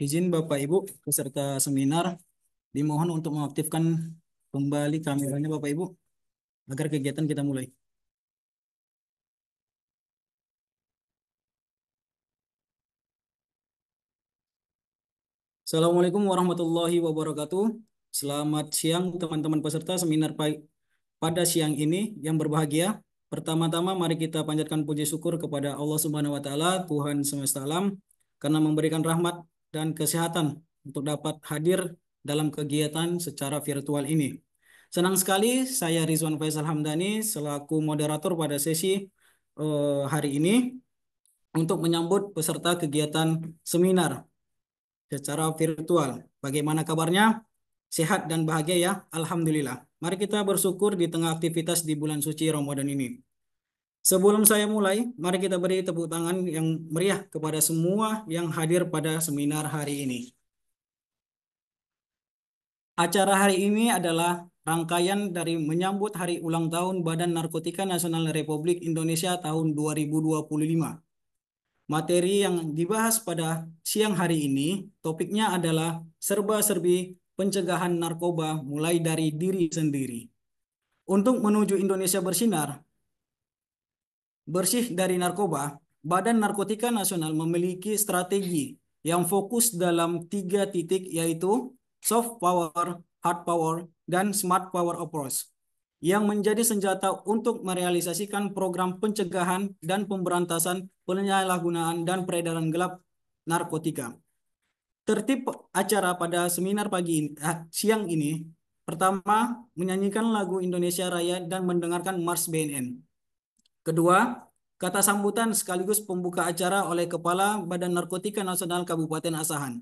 izin Bapak Ibu peserta seminar dimohon untuk mengaktifkan kembali kameranya Bapak Ibu agar kegiatan kita mulai. Assalamualaikum warahmatullahi wabarakatuh. Selamat siang teman-teman peserta seminar pada siang ini yang berbahagia. Pertama-tama mari kita panjatkan puji syukur kepada Allah Subhanahu wa taala, Tuhan semesta alam karena memberikan rahmat dan kesehatan untuk dapat hadir dalam kegiatan secara virtual ini. Senang sekali saya Rizwan Faisal Hamdani selaku moderator pada sesi hari ini untuk menyambut peserta kegiatan seminar secara virtual. Bagaimana kabarnya? Sehat dan bahagia ya? Alhamdulillah. Mari kita bersyukur di tengah aktivitas di bulan suci Ramadan ini. Sebelum saya mulai, mari kita beri tepuk tangan yang meriah kepada semua yang hadir pada seminar hari ini. Acara hari ini adalah rangkaian dari menyambut Hari Ulang Tahun Badan Narkotika Nasional Republik Indonesia tahun 2025. Materi yang dibahas pada siang hari ini, topiknya adalah serba-serbi pencegahan narkoba mulai dari diri sendiri. Untuk menuju Indonesia bersinar, bersih dari narkoba, Badan Narkotika Nasional memiliki strategi yang fokus dalam 3 titik yaitu soft power, hard power, dan smart power approach yang menjadi senjata untuk merealisasikan program pencegahan dan pemberantasan penyalahgunaan dan peredaran gelap narkotika. Tertib acara pada seminar siang ini, pertama, menyanyikan lagu Indonesia Raya dan mendengarkan Mars BNN. Kedua, kata sambutan sekaligus pembuka acara oleh Kepala Badan Narkotika Nasional Kabupaten Asahan.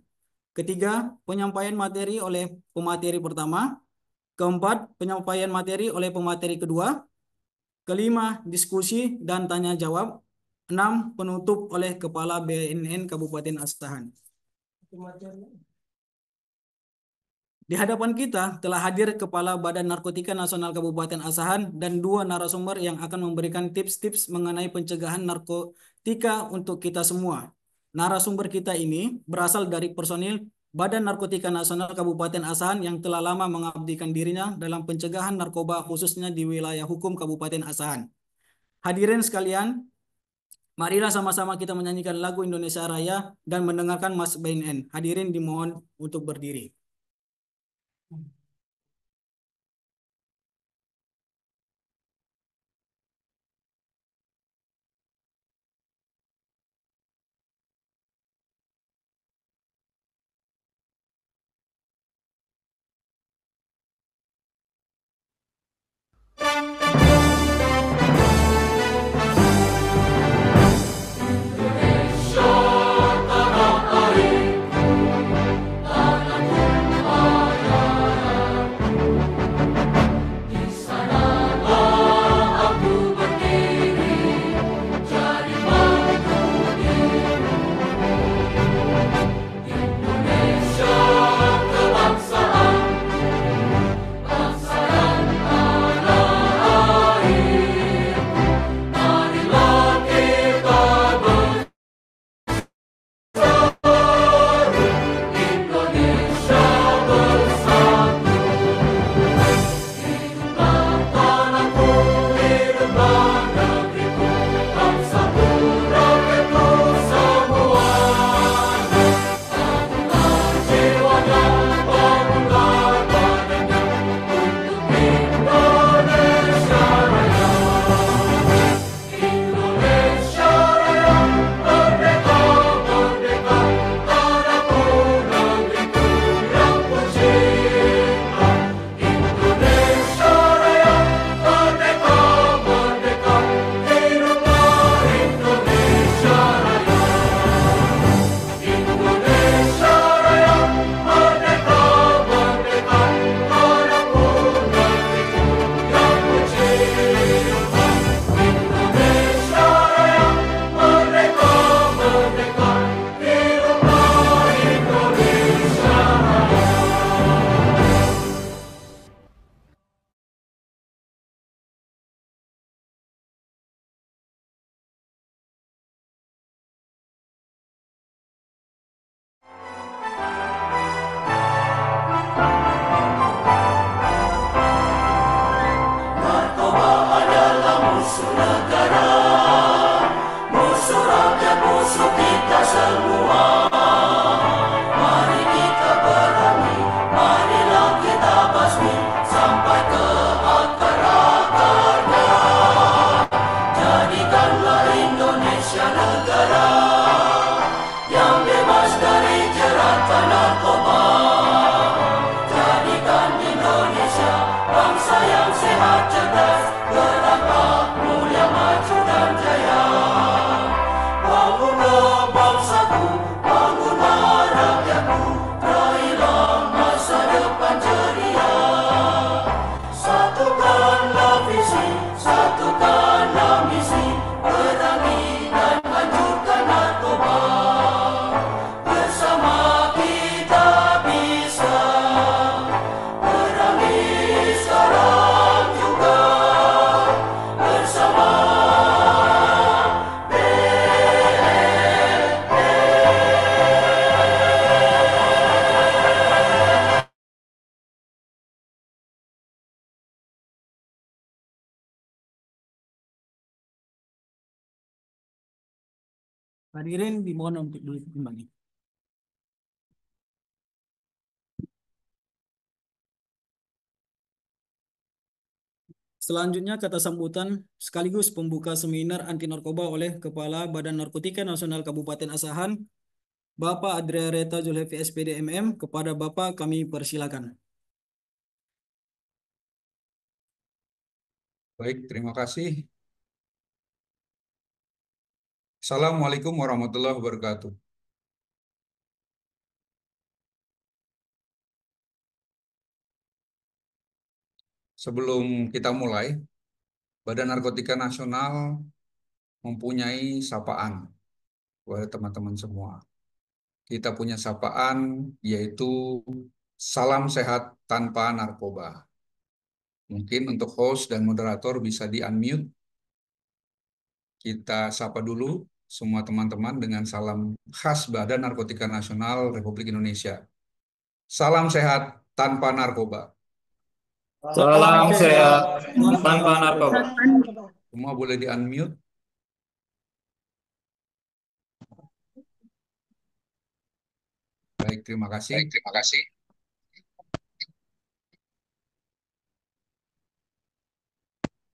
Ketiga, penyampaian materi oleh pemateri pertama. Keempat, penyampaian materi oleh pemateri kedua. Kelima, diskusi dan tanya jawab. 6, penutup oleh Kepala BNN Kabupaten Asahan. Di hadapan kita telah hadir Kepala Badan Narkotika Nasional Kabupaten Asahan dan 2 narasumber yang akan memberikan tips-tips mengenai pencegahan narkotika untuk kita semua. Narasumber kita ini berasal dari personil Badan Narkotika Nasional Kabupaten Asahan yang telah lama mengabdikan dirinya dalam pencegahan narkoba khususnya di wilayah hukum Kabupaten Asahan. Hadirin sekalian, marilah sama-sama kita menyanyikan lagu Indonesia Raya dan mendengarkan Mas BNN. Hadirin dimohon untuk berdiri. Hadirin dimohon untuk duduk kembali. Selanjutnya kata sambutan sekaligus pembuka seminar anti narkoba oleh Kepala Badan Narkotika Nasional Kabupaten Asahan, Bapak Adria Reta Zulhefi SPD MM. Kepada Bapak kami persilakan. Baik, terima kasih. Assalamualaikum warahmatullahi wabarakatuh. Sebelum kita mulai, Badan Narkotika Nasional mempunyai sapaan kepada teman-teman semua. Kita punya sapaan yaitu salam sehat tanpa narkoba. Mungkin untuk host dan moderator bisa di-unmute. Kita sapa dulu semua teman-teman dengan salam khas Badan Narkotika Nasional Republik Indonesia. Salam sehat tanpa narkoba. Salam sehat tanpa narkoba. Semua boleh di-unmute. Baik, terima kasih.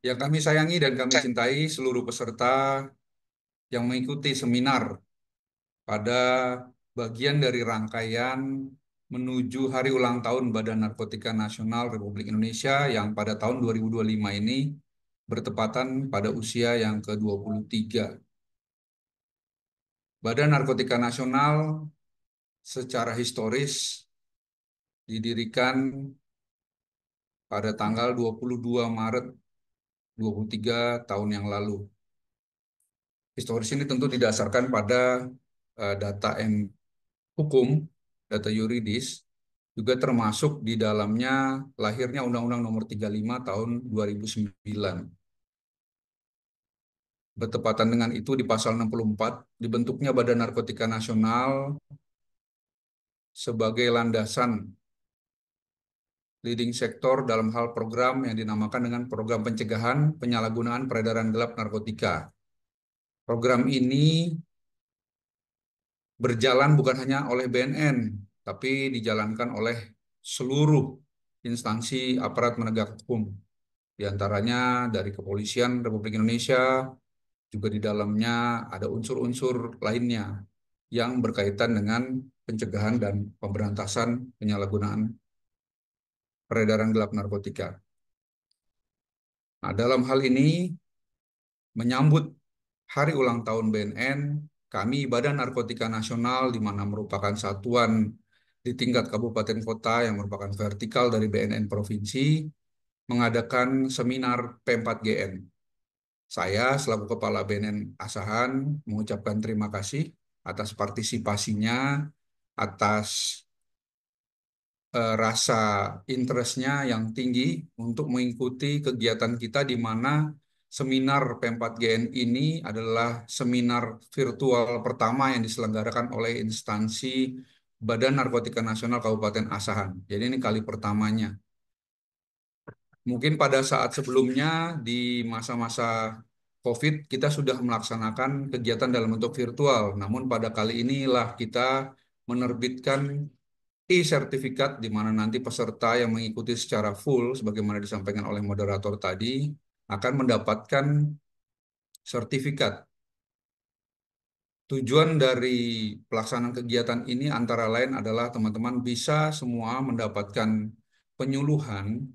Yang kami sayangi dan kami cintai seluruh peserta yang mengikuti seminar pada bagian dari rangkaian menuju Hari Ulang Tahun Badan Narkotika Nasional Republik Indonesia yang pada tahun 2025 ini bertepatan pada usia yang ke-23. Badan Narkotika Nasional secara historis didirikan pada tanggal 22 Maret 23 tahun yang lalu. Historis ini tentu didasarkan pada data hukum, data yuridis, juga termasuk di dalamnya lahirnya Undang-Undang Nomor 35 tahun 2009. Bertepatan dengan itu di pasal 64, dibentuknya Badan Narkotika Nasional sebagai landasan leading sektor dalam hal program yang dinamakan dengan Program Pencegahan Penyalahgunaan Peredaran Gelap Narkotika. Program ini berjalan bukan hanya oleh BNN, tapi dijalankan oleh seluruh instansi aparat penegak hukum, di antaranya dari Kepolisian Republik Indonesia, juga di dalamnya ada unsur-unsur lainnya yang berkaitan dengan pencegahan dan pemberantasan penyalahgunaan peredaran gelap narkotika. Nah, dalam hal ini, menyambut Hari Ulang Tahun BNN, kami Badan Narkotika Nasional, di mana merupakan satuan di tingkat kabupaten kota yang merupakan vertikal dari BNN Provinsi, mengadakan seminar P4GN. Saya selaku Kepala BNN Asahan mengucapkan terima kasih atas partisipasinya, atas rasa interestnya yang tinggi untuk mengikuti kegiatan kita, di mana seminar P4GN ini adalah seminar virtual pertama yang diselenggarakan oleh instansi Badan Narkotika Nasional Kabupaten Asahan. Jadi ini kali pertamanya. Mungkin pada saat sebelumnya di masa-masa COVID kita sudah melaksanakan kegiatan dalam bentuk virtual. Namun pada kali inilah kita menerbitkan e-sertifikat, di mana nanti peserta yang mengikuti secara full sebagaimana disampaikan oleh moderator tadi akan mendapatkan sertifikat. Tujuan dari pelaksanaan kegiatan ini antara lain adalah teman-teman bisa semua mendapatkan penyuluhan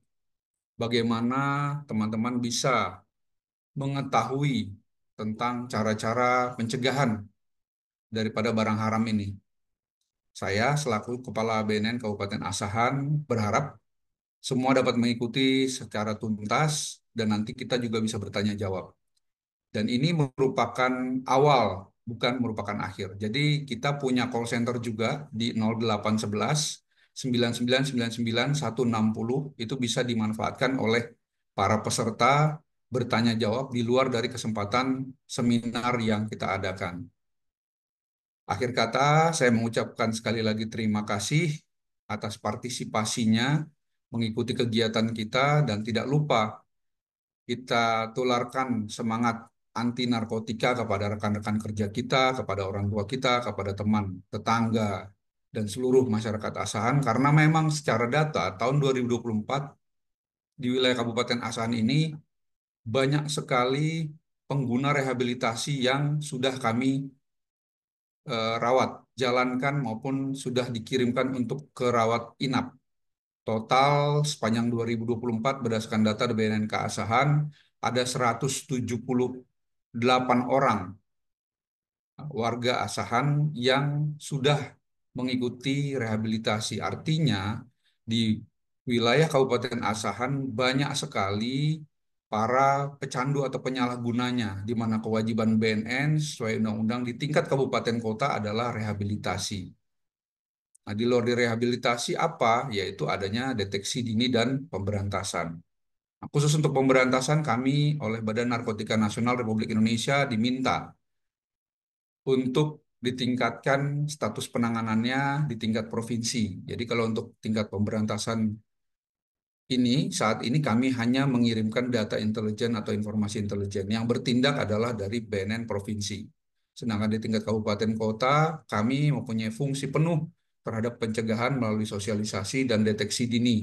bagaimana teman-teman bisa mengetahui tentang cara-cara pencegahan daripada barang haram ini. Saya selaku Kepala BNN Kabupaten Asahan berharap semua dapat mengikuti secara tuntas dan nanti kita juga bisa bertanya jawab. Dan ini merupakan awal, bukan merupakan akhir. Jadi kita punya call center juga di 0811 9999 160, itu bisa dimanfaatkan oleh para peserta bertanya jawab di luar dari kesempatan seminar yang kita adakan. Akhir kata, saya mengucapkan sekali lagi terima kasih atas partisipasinya mengikuti kegiatan kita, dan tidak lupa kita tularkan semangat anti narkotika kepada rekan-rekan kerja kita, kepada orang tua kita, kepada teman, tetangga, dan seluruh masyarakat Asahan. Karena memang secara data tahun 2024 di wilayah Kabupaten Asahan ini banyak sekali pengguna rehabilitasi yang sudah kami rawat, jalankan maupun sudah dikirimkan untuk ke rawat inap. Total sepanjang 2024 berdasarkan data BNN Keasahan ada 178 orang warga Asahan yang sudah mengikuti rehabilitasi. Artinya di wilayah Kabupaten Asahan banyak sekali para pecandu atau penyalahgunanya, di mana kewajiban BNN sesuai undang-undang di tingkat kabupaten kota adalah rehabilitasi. Nah, di luar dari rehabilitasi apa? Yaitu adanya deteksi dini dan pemberantasan. Nah, khusus untuk pemberantasan kami oleh Badan Narkotika Nasional Republik Indonesia diminta untuk ditingkatkan status penanganannya di tingkat provinsi. Jadi kalau untuk tingkat pemberantasan ini, saat ini kami hanya mengirimkan data intelijen atau informasi intelijen. Yang bertindak adalah dari BNN provinsi. Sedangkan di tingkat kabupaten kota, kami mempunyai fungsi penuh terhadap pencegahan melalui sosialisasi dan deteksi dini.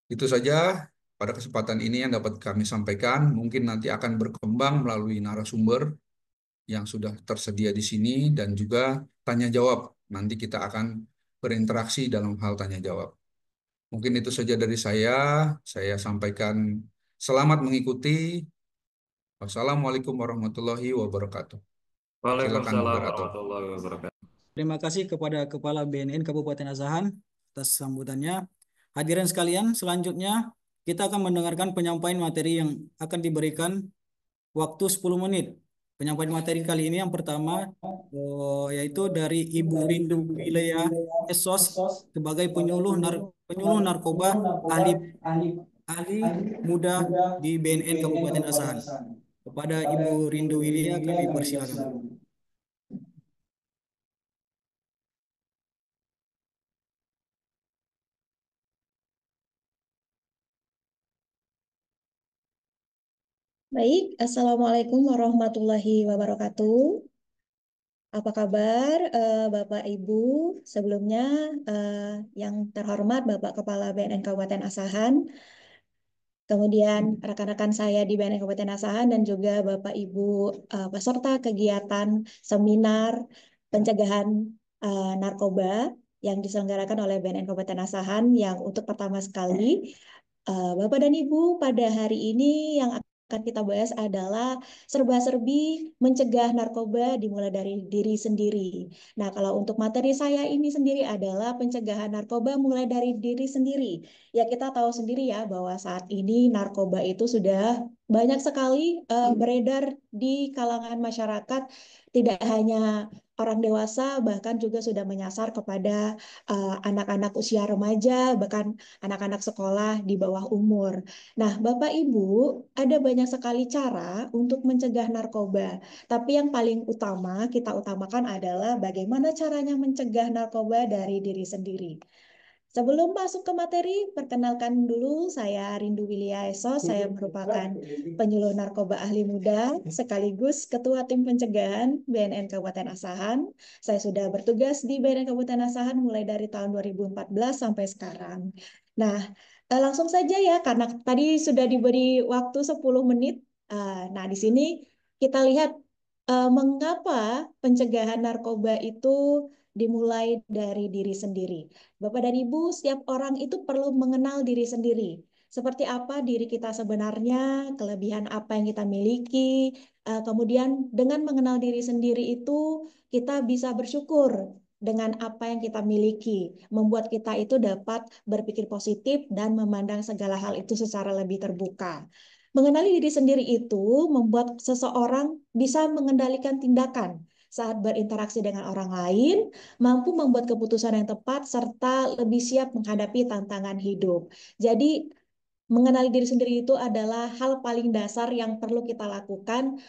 Itu saja pada kesempatan ini yang dapat kami sampaikan. Mungkin nanti akan berkembang melalui narasumber yang sudah tersedia di sini dan juga tanya jawab. Nanti kita akan berinteraksi dalam hal tanya jawab. Mungkin itu saja dari saya. Saya sampaikan selamat mengikuti. Wassalamualaikum warahmatullahi wabarakatuh. Silakan Waalaikumsalam moderator. warahmatullahi wabarakatuh. Terima kasih kepada Kepala BNN Kabupaten Asahan atas sambutannya. Hadirin sekalian, selanjutnya kita akan mendengarkan penyampaian materi yang akan diberikan waktu 10 menit. Penyampaian materi kali ini yang pertama yaitu dari Ibu Rindu Wilayah Esos sebagai penyuluh narkoba ahli ahli muda di BNN Kabupaten Asahan. Kepada Ibu Rindu Wilayah kami persilakan. Baik, Assalamualaikum warahmatullahi wabarakatuh. Apa kabar Bapak Ibu? Sebelumnya yang terhormat Bapak Kepala BNN Kabupaten Asahan, kemudian rekan-rekan saya di BNN Kabupaten Asahan dan juga Bapak Ibu peserta kegiatan seminar pencegahan narkoba yang diselenggarakan oleh BNN Kabupaten Asahan yang untuk pertama sekali. Bapak dan Ibu, pada hari ini yang akan kita bahas adalah serba-serbi mencegah narkoba dimulai dari diri sendiri. Nah, kalau untuk materi saya ini sendiri adalah pencegahan narkoba mulai dari diri sendiri. Ya, kita tahu sendiri ya bahwa saat ini narkoba itu sudah banyak sekali beredar di kalangan masyarakat, tidak hanya orang dewasa, bahkan juga sudah menyasar kepada anak-anak usia remaja, bahkan anak-anak sekolah di bawah umur. Nah, Bapak Ibu, ada banyak sekali cara untuk mencegah narkoba. Tapi yang paling utama kita utamakan adalah bagaimana caranya mencegah narkoba dari diri sendiri. Sebelum masuk ke materi, perkenalkan dulu saya Rindu Wilia Esos. Saya merupakan penyuluh narkoba ahli muda sekaligus Ketua Tim Pencegahan BNN Kabupaten Asahan. Saya sudah bertugas di BNN Kabupaten Asahan mulai dari tahun 2014 sampai sekarang. Nah, langsung saja ya, karena tadi sudah diberi waktu 10 menit. Nah, di sini kita lihat mengapa pencegahan narkoba itu dimulai dari diri sendiri. Bapak dan Ibu, setiap orang itu perlu mengenal diri sendiri. Seperti apa diri kita sebenarnya, kelebihan apa yang kita miliki. Kemudian dengan mengenal diri sendiri itu, kita bisa bersyukur dengan apa yang kita miliki. Membuat kita itu dapat berpikir positif dan memandang segala hal itu secara lebih terbuka. Mengenali diri sendiri itu membuat seseorang bisa mengendalikan tindakan saat berinteraksi dengan orang lain, mampu membuat keputusan yang tepat, serta lebih siap menghadapi tantangan hidup. Jadi, mengenali diri sendiri itu adalah hal paling dasar yang perlu kita lakukan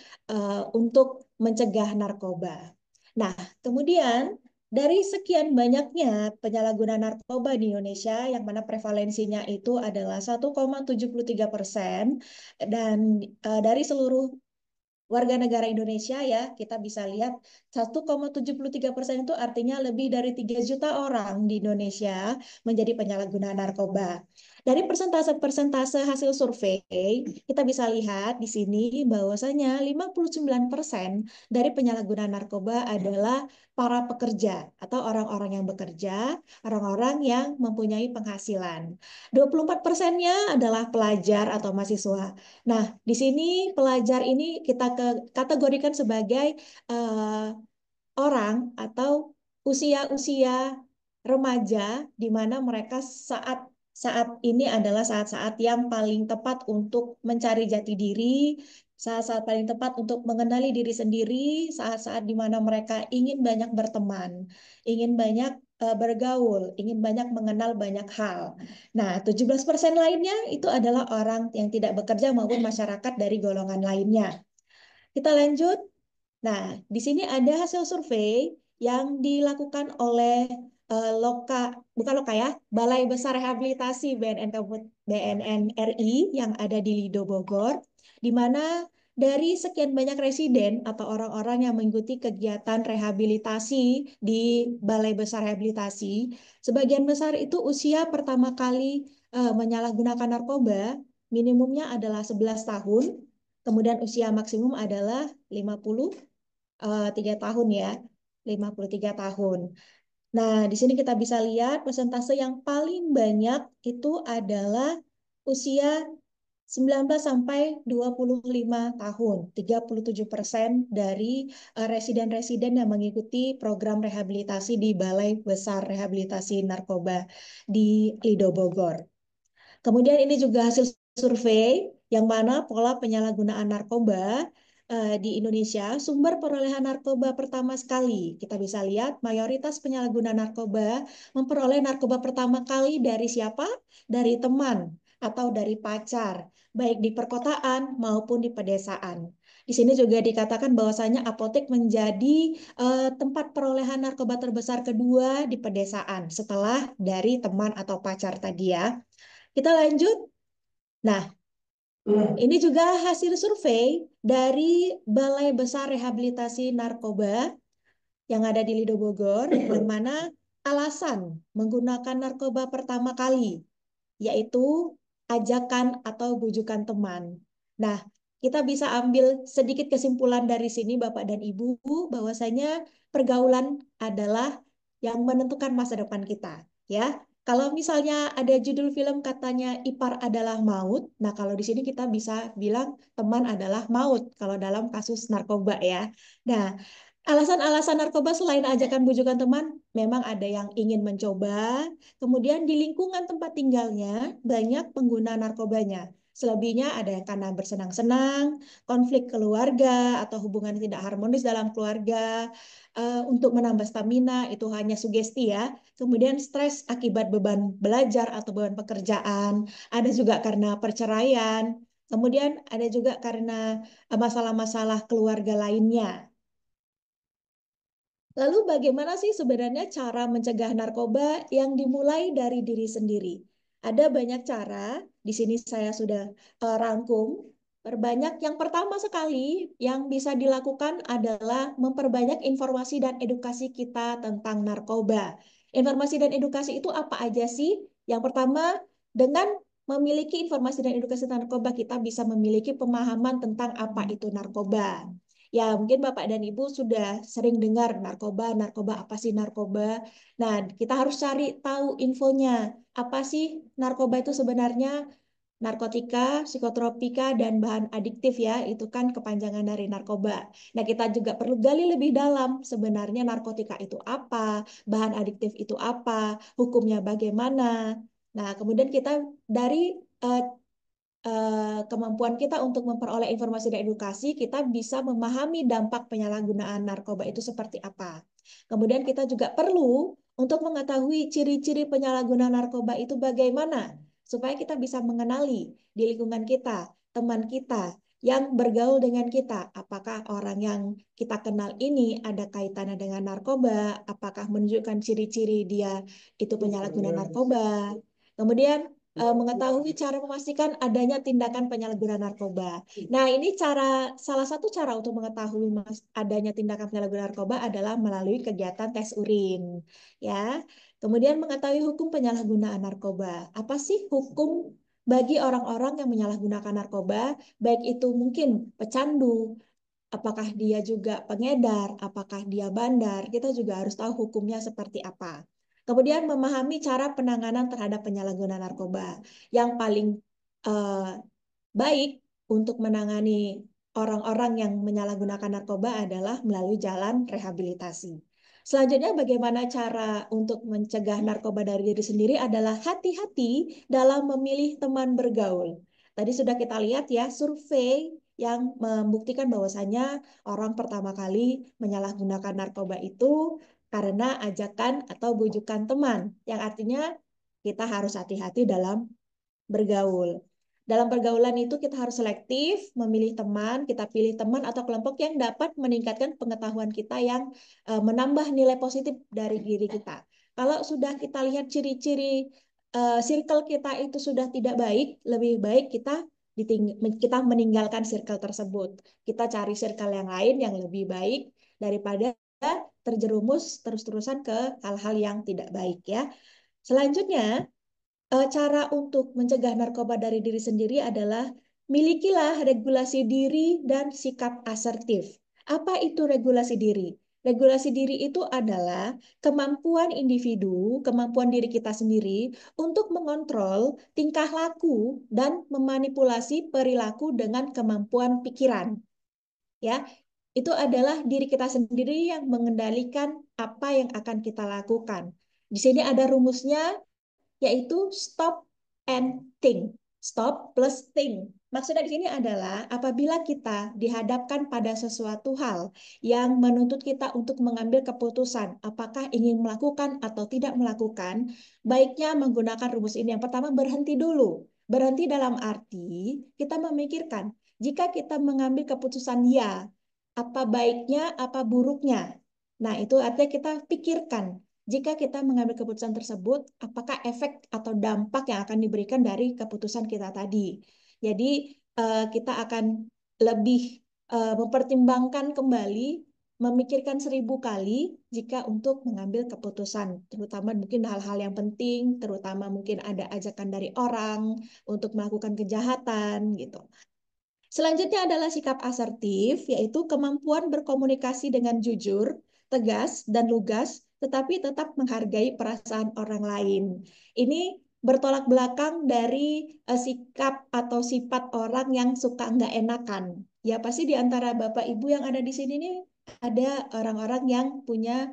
untuk mencegah narkoba. Nah, kemudian dari sekian banyaknya penyalahguna narkoba di Indonesia, yang mana prevalensinya itu adalah 1,73%, dan dari seluruh warga negara Indonesia ya, kita bisa lihat 1,73% itu artinya lebih dari 3 juta orang di Indonesia menjadi penyalahguna narkoba. Dari persentase-persentase hasil survei, kita bisa lihat di sini bahwasanya 59% dari penyalahguna narkoba adalah para pekerja atau orang-orang yang bekerja, orang-orang yang mempunyai penghasilan. 24%-nya adalah pelajar atau mahasiswa. Nah, di sini pelajar ini kita kategorikan sebagai orang atau usia-usia remaja, di mana mereka saat saat ini adalah saat-saat yang paling tepat untuk mencari jati diri, saat-saat paling tepat untuk mengenali diri sendiri, saat-saat di mana mereka ingin banyak berteman, ingin banyak bergaul, ingin banyak mengenal banyak hal. Nah, 17% lainnya itu adalah orang yang tidak bekerja maupun masyarakat dari golongan lainnya. Kita lanjut. Nah, di sini ada hasil survei yang dilakukan oleh bukan Loka ya, Balai Besar Rehabilitasi BNN RI yang ada di Lido Bogor, di mana dari sekian banyak residen atau orang-orang yang mengikuti kegiatan rehabilitasi di Balai Besar Rehabilitasi, sebagian besar itu usia pertama kali menyalahgunakan narkoba minimumnya adalah 11 tahun, kemudian usia maksimum adalah 53 tahun ya, 53 tahun. Nah, di sini kita bisa lihat persentase yang paling banyak itu adalah usia 19 sampai 25 tahun. 37% dari residen-residen yang mengikuti program rehabilitasi di Balai Besar Rehabilitasi Narkoba di Lido Bogor. Kemudian ini juga hasil survei yang mana pola penyalahgunaan narkoba di Indonesia, sumber perolehan narkoba pertama sekali. Kita bisa lihat mayoritas penyalahguna narkoba memperoleh narkoba pertama kali dari siapa? Dari teman atau dari pacar, baik di perkotaan maupun di pedesaan. Di sini juga dikatakan bahwasanya apotek menjadi tempat perolehan narkoba terbesar kedua di pedesaan setelah dari teman atau pacar tadi ya. Kita lanjut. Nah, ini juga hasil survei dari Balai Besar Rehabilitasi Narkoba yang ada di Lido Bogor, yang mana alasan menggunakan narkoba pertama kali, yaitu ajakan atau bujukan teman. Nah, kita bisa ambil sedikit kesimpulan dari sini, Bapak dan Ibu, bahwasanya pergaulan adalah yang menentukan masa depan kita. Ya, kalau misalnya ada judul film katanya ipar adalah maut, nah kalau di sini kita bisa bilang teman adalah maut kalau dalam kasus narkoba ya. Nah, alasan-alasan narkoba selain ajakan bujukan teman, memang ada yang ingin mencoba, kemudian di lingkungan tempat tinggalnya banyak pengguna narkobanya. Selebihnya ada yang karena bersenang-senang, konflik keluarga, atau hubungan tidak harmonis dalam keluarga, untuk menambah stamina, itu hanya sugesti ya. Kemudian stres akibat beban belajar atau beban pekerjaan, ada juga karena perceraian, kemudian ada juga karena masalah-masalah keluarga lainnya. Lalu bagaimana sih sebenarnya cara mencegah narkoba yang dimulai dari diri sendiri? Ada banyak cara, di sini saya sudah rangkum. Perbanyak yang pertama sekali yang bisa dilakukan adalah memperbanyak informasi dan edukasi kita tentang narkoba. Informasi dan edukasi itu apa aja sih? Yang pertama, dengan memiliki informasi dan edukasi tentang narkoba, kita bisa memiliki pemahaman tentang apa itu narkoba. Ya, mungkin Bapak dan Ibu sudah sering dengar narkoba, narkoba apa sih narkoba? Nah, kita harus cari tahu infonya. Apa sih narkoba itu sebenarnya? Narkotika, psikotropika, dan bahan adiktif ya, itu kan kepanjangan dari narkoba. Nah, kita juga perlu gali lebih dalam sebenarnya narkotika itu apa, bahan adiktif itu apa, hukumnya bagaimana. Nah, kemudian kita dari kemampuan kita untuk memperoleh informasi dan edukasi, kita bisa memahami dampak penyalahgunaan narkoba itu seperti apa. Kemudian kita juga perlu untuk mengetahui ciri-ciri penyalahgunaan narkoba itu bagaimana, supaya kita bisa mengenali di lingkungan kita, teman kita, yang bergaul dengan kita. Apakah orang yang kita kenal ini ada kaitannya dengan narkoba? Apakah menunjukkan ciri-ciri dia itu penyalahguna narkoba? Kemudian mengetahui cara memastikan adanya tindakan penyalahgunaan narkoba. Nah, ini salah satu cara untuk mengetahui adanya tindakan penyalahgunaan narkoba adalah melalui kegiatan tes urin, ya. Kemudian mengetahui hukum penyalahgunaan narkoba. Apa sih hukum bagi orang-orang yang menyalahgunakan narkoba, baik itu mungkin pecandu, apakah dia juga pengedar, apakah dia bandar, kita juga harus tahu hukumnya seperti apa. Kemudian memahami cara penanganan terhadap penyalahgunaan narkoba. Yang paling eh, baik untuk menangani orang-orang yang menyalahgunakan narkoba adalah melalui jalan rehabilitasi. Selanjutnya, bagaimana cara untuk mencegah narkoba dari diri sendiri adalah hati-hati dalam memilih teman bergaul. Tadi sudah kita lihat ya, survei yang membuktikan bahwasanya orang pertama kali menyalahgunakan narkoba itu karena ajakan atau bujukan teman, yang artinya kita harus hati-hati dalam bergaul. Dalam pergaulan itu kita harus selektif, memilih teman, kita pilih teman atau kelompok yang dapat meningkatkan pengetahuan kita yang menambah nilai positif dari diri kita. Kalau sudah kita lihat ciri-ciri circle kita itu sudah tidak baik, lebih baik kita meninggalkan circle tersebut. Kita cari circle yang lain yang lebih baik daripada terjerumus terus-terusan ke hal-hal yang tidak baik ya. Selanjutnya, cara untuk mencegah narkoba dari diri sendiri adalah milikilah regulasi diri dan sikap asertif. Apa itu regulasi diri? Regulasi diri itu adalah kemampuan individu, kemampuan diri kita sendiri untuk mengontrol tingkah laku dan memanipulasi perilaku dengan kemampuan pikiran. Ya, itu adalah diri kita sendiri yang mengendalikan apa yang akan kita lakukan. Di sini ada rumusnya, yaitu stop and think. Stop plus think. Maksudnya di sini adalah apabila kita dihadapkan pada sesuatu hal yang menuntut kita untuk mengambil keputusan, apakah ingin melakukan atau tidak melakukan, baiknya menggunakan rumus ini. Yang pertama, berhenti dulu. Berhenti dalam arti kita memikirkan, jika kita mengambil keputusan ya, apa baiknya, apa buruknya. Nah, itu artinya kita pikirkan, jika kita mengambil keputusan tersebut, apakah efek atau dampak yang akan diberikan dari keputusan kita tadi. Jadi kita akan lebih mempertimbangkan kembali, memikirkan 1000 kali jika untuk mengambil keputusan, terutama mungkin hal-hal yang penting, terutama mungkin ada ajakan dari orang untuk melakukan kejahatan gitu. Selanjutnya adalah sikap asertif, yaitu kemampuan berkomunikasi dengan jujur, tegas, dan lugas, tetapi tetap menghargai perasaan orang lain. Ini bertolak belakang dari sikap atau sifat orang yang suka nggak enakan. Ya pasti di antara Bapak Ibu yang ada di sini nih ada orang-orang yang punya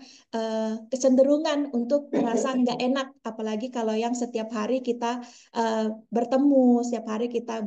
kecenderungan untuk merasa nggak enak, apalagi kalau yang setiap hari kita bertemu, setiap hari kita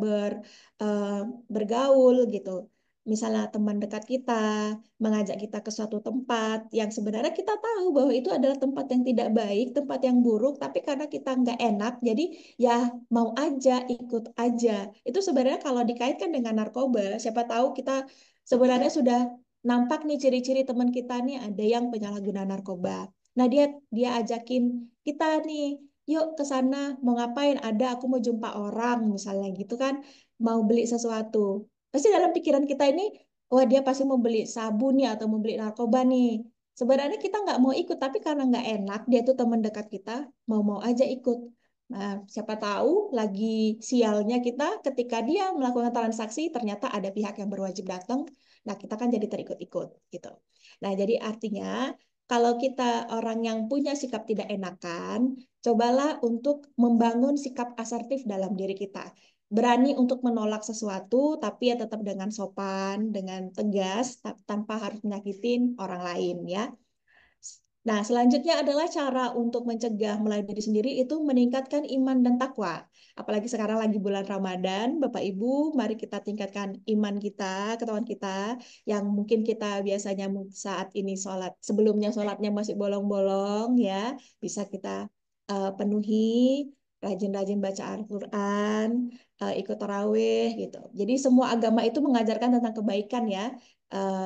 bergaul gitu. Misalnya teman dekat kita mengajak kita ke suatu tempat yang sebenarnya kita tahu bahwa itu adalah tempat yang tidak baik, tempat yang buruk, tapi karena kita nggak enak, jadi ya mau aja, ikut aja. Itu sebenarnya kalau dikaitkan dengan narkoba, siapa tahu kita sebenarnya sudah nampak nih ciri-ciri teman kita nih ada yang penyalahguna narkoba. Nah, dia ajakin kita nih, yuk ke sana, mau ngapain? Ada, aku mau jumpa orang misalnya gitu kan, mau beli sesuatu. Pasti dalam pikiran kita ini, wah dia pasti mau beli sabu nih atau mau beli narkoba nih. Sebenarnya kita nggak mau ikut, tapi karena nggak enak, dia tuh teman dekat kita, mau-mau aja ikut. Nah, siapa tahu lagi sialnya kita ketika dia melakukan transaksi, ternyata ada pihak yang berwajib datang. Nah, kita kan jadi terikut-ikut gitu. Nah, jadi artinya kalau kita orang yang punya sikap tidak enakan, cobalah untuk membangun sikap asertif dalam diri kita. Berani untuk menolak sesuatu, tapi ya tetap dengan sopan, dengan tegas, tanpa harus menyakitin orang lain ya. Nah, selanjutnya adalah cara untuk mencegah melalui diri sendiri itu meningkatkan iman dan takwa. Apalagi sekarang lagi bulan Ramadan, Bapak Ibu, mari kita tingkatkan iman kita, ketahuan kita, yang mungkin kita biasanya saat ini sholat, sebelumnya sholatnya masih bolong-bolong ya, bisa kita penuhi, rajin-rajin baca Al-Quran, ikut tarawih gitu. Jadi semua agama itu mengajarkan tentang kebaikan ya.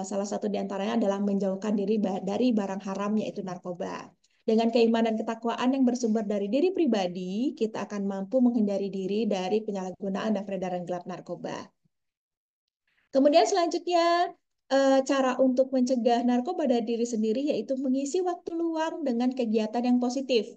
Salah satu di antaranya adalah menjauhkan diri dari barang haram yaitu narkoba. Dengan keimanan ketakwaan yang bersumber dari diri pribadi, kita akan mampu menghindari diri dari penyalahgunaan dan peredaran gelap narkoba. Kemudian selanjutnya, cara untuk mencegah narkoba dari diri sendiri yaitu mengisi waktu luang dengan kegiatan yang positif.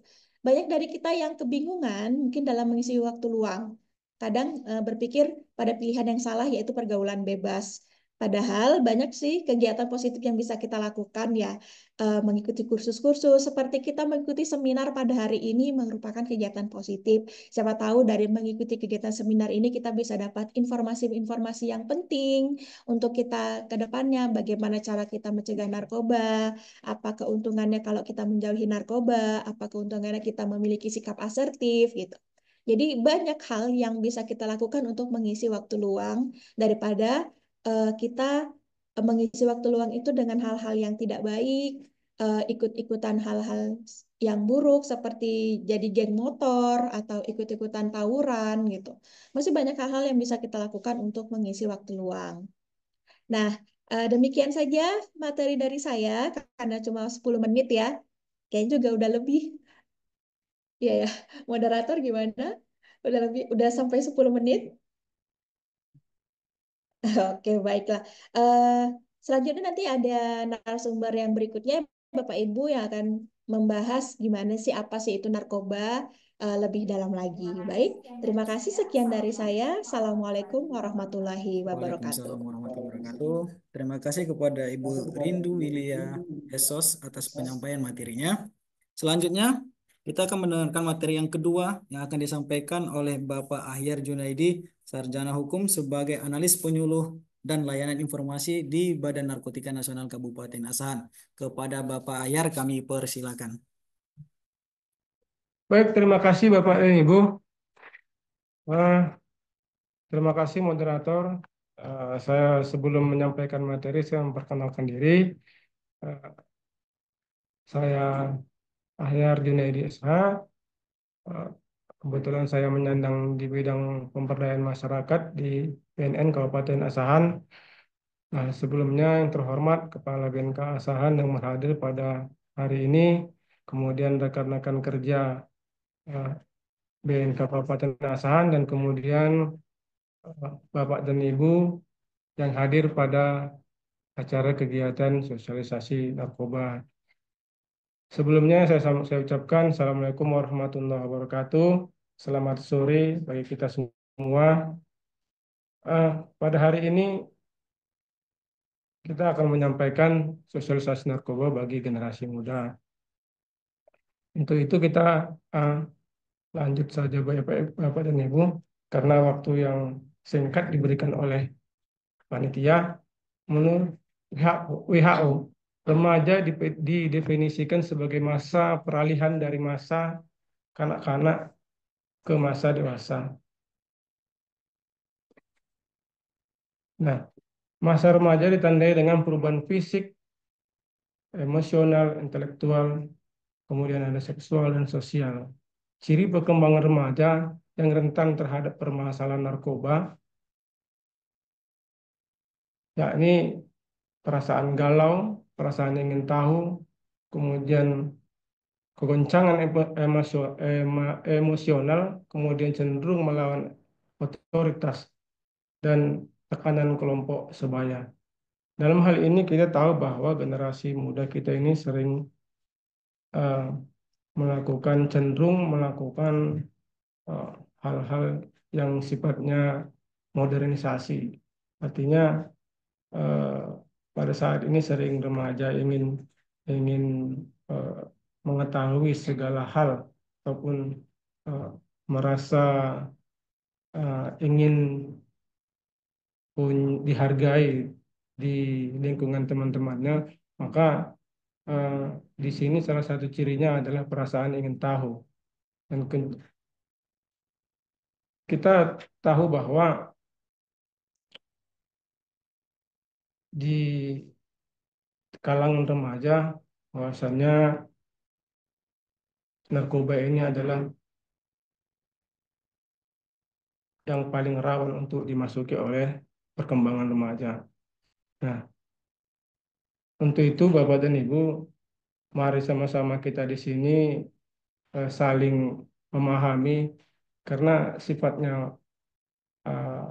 Banyak dari kita yang kebingungan mungkin dalam mengisi waktu luang. Kadang berpikir pada pilihan yang salah yaitu pergaulan bebas. Padahal banyak sih kegiatan positif yang bisa kita lakukan ya. Mengikuti kursus-kursus seperti kita mengikuti seminar pada hari ini merupakan kegiatan positif. Siapa tahu dari mengikuti kegiatan seminar ini kita bisa dapat informasi-informasi yang penting untuk kita ke depannya, bagaimana cara kita mencegah narkoba, apa keuntungannya kalau kita menjauhi narkoba, apa keuntungannya kita memiliki sikap asertif gitu. Jadi banyak hal yang bisa kita lakukan untuk mengisi waktu luang daripada kita mengisi waktu luang itu dengan hal-hal yang tidak baik, ikut-ikutan hal-hal yang buruk seperti jadi geng motor atau ikut-ikutan tawuran gitu. Masih banyak hal-hal yang bisa kita lakukan untuk mengisi waktu luang. Nah, demikian saja materi dari saya karena cuma 10 menit ya. Kayaknya juga udah lebih. Iya ya, moderator gimana? Udah lebih, udah sampai 10 menit? Oke, baiklah. Eh, Selanjutnya nanti ada narasumber yang berikutnya, Bapak Ibu yang akan membahas gimana sih apa sih itu narkoba lebih dalam lagi. Baik, terima kasih. Sekian dari saya. Assalamualaikum warahmatullahi wabarakatuh. Waalaikumsalam warahmatullahi wabarakatuh. Terima kasih kepada Ibu Rindu Wilia Esos atas penyampaian materinya. Selanjutnya, kita akan mendengarkan materi yang kedua yang akan disampaikan oleh Bapak Ahyar Junaidi, Sarjana Hukum sebagai analis penyuluh dan layanan informasi di Badan Narkotika Nasional Kabupaten Asahan. Kepada Bapak Ahyar kami persilakan. Baik, terima kasih Bapak dan Ibu. Terima kasih moderator. Saya sebelum menyampaikan materi, saya memperkenalkan diri. Eh, saya Ahyar Junaidi SH. Eh, Kebetulan saya menyandang di bidang pemberdayaan masyarakat di BNN Kabupaten Asahan. Nah, sebelumnya yang terhormat Kepala BNK Asahan yang hadir pada hari ini, kemudian rekan-rekan kerja eh, BNK Kabupaten Asahan, dan kemudian Bapak dan Ibu yang hadir pada acara kegiatan sosialisasi narkoba. Sebelumnya saya ucapkan Assalamualaikum warahmatullahi wabarakatuh. Selamat sore bagi kita semua. Pada hari ini kita akan menyampaikan sosialisasi narkoba bagi generasi muda. Untuk itu kita uh, lanjut saja Bapak dan Ibu, karena waktu yang singkat diberikan oleh panitia. Menurut WHO, remaja didefinisikan sebagai masa peralihan dari masa kanak-kanak ke masa dewasa. Nah, masa remaja ditandai dengan perubahan fisik, emosional, intelektual, kemudian ada seksual dan sosial. Ciri perkembangan remaja yang rentan terhadap permasalahan narkoba, yakni perasaan galau, perasaan ingin tahu, kemudian kegoncangan emosional, kemudian cenderung melawan otoritas dan tekanan kelompok sebaya. Dalam hal ini kita tahu bahwa generasi muda kita ini sering uh, cenderung melakukan uh, hal-hal yang sifatnya modernisasi. Artinya uh, pada saat ini sering remaja ingin ingin uh, mengetahui segala hal ataupun uh, merasa ingin dihargai di lingkungan teman-temannya, maka uh, di sini salah satu cirinya adalah perasaan ingin tahu. Dan kita tahu bahwa di kalangan remaja bahwasannya narkoba ini adalah yang paling rawan untuk dimasuki oleh perkembangan remaja. Nah, untuk itu Bapak dan Ibu, mari sama-sama kita di sini saling memahami karena sifatnya eh,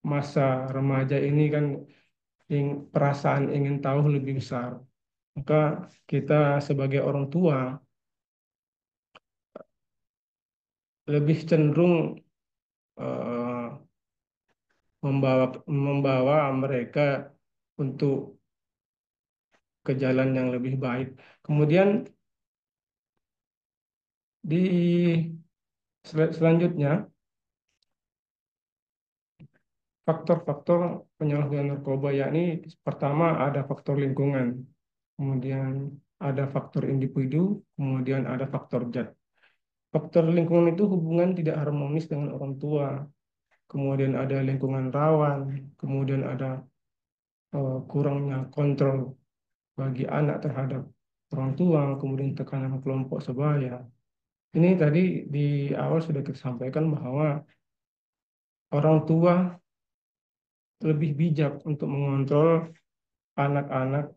masa remaja ini kan perasaan ingin tahu lebih besar. Maka kita sebagai orang tua lebih cenderung eh, membawa membawa mereka untuk ke jalan yang lebih baik. Kemudian di selanjutnya faktor-faktor penyalahgunaan narkoba, yakni pertama ada faktor lingkungan, kemudian ada faktor individu, kemudian ada faktor zat. Faktor lingkungan itu hubungan tidak harmonis dengan orang tua, kemudian ada lingkungan rawan, kemudian ada kurangnya kontrol bagi anak terhadap orang tua, kemudian tekanan kelompok sebaya. Ini tadi di awal sudah kita sampaikan bahwa orang tua lebih bijak untuk mengontrol anak-anak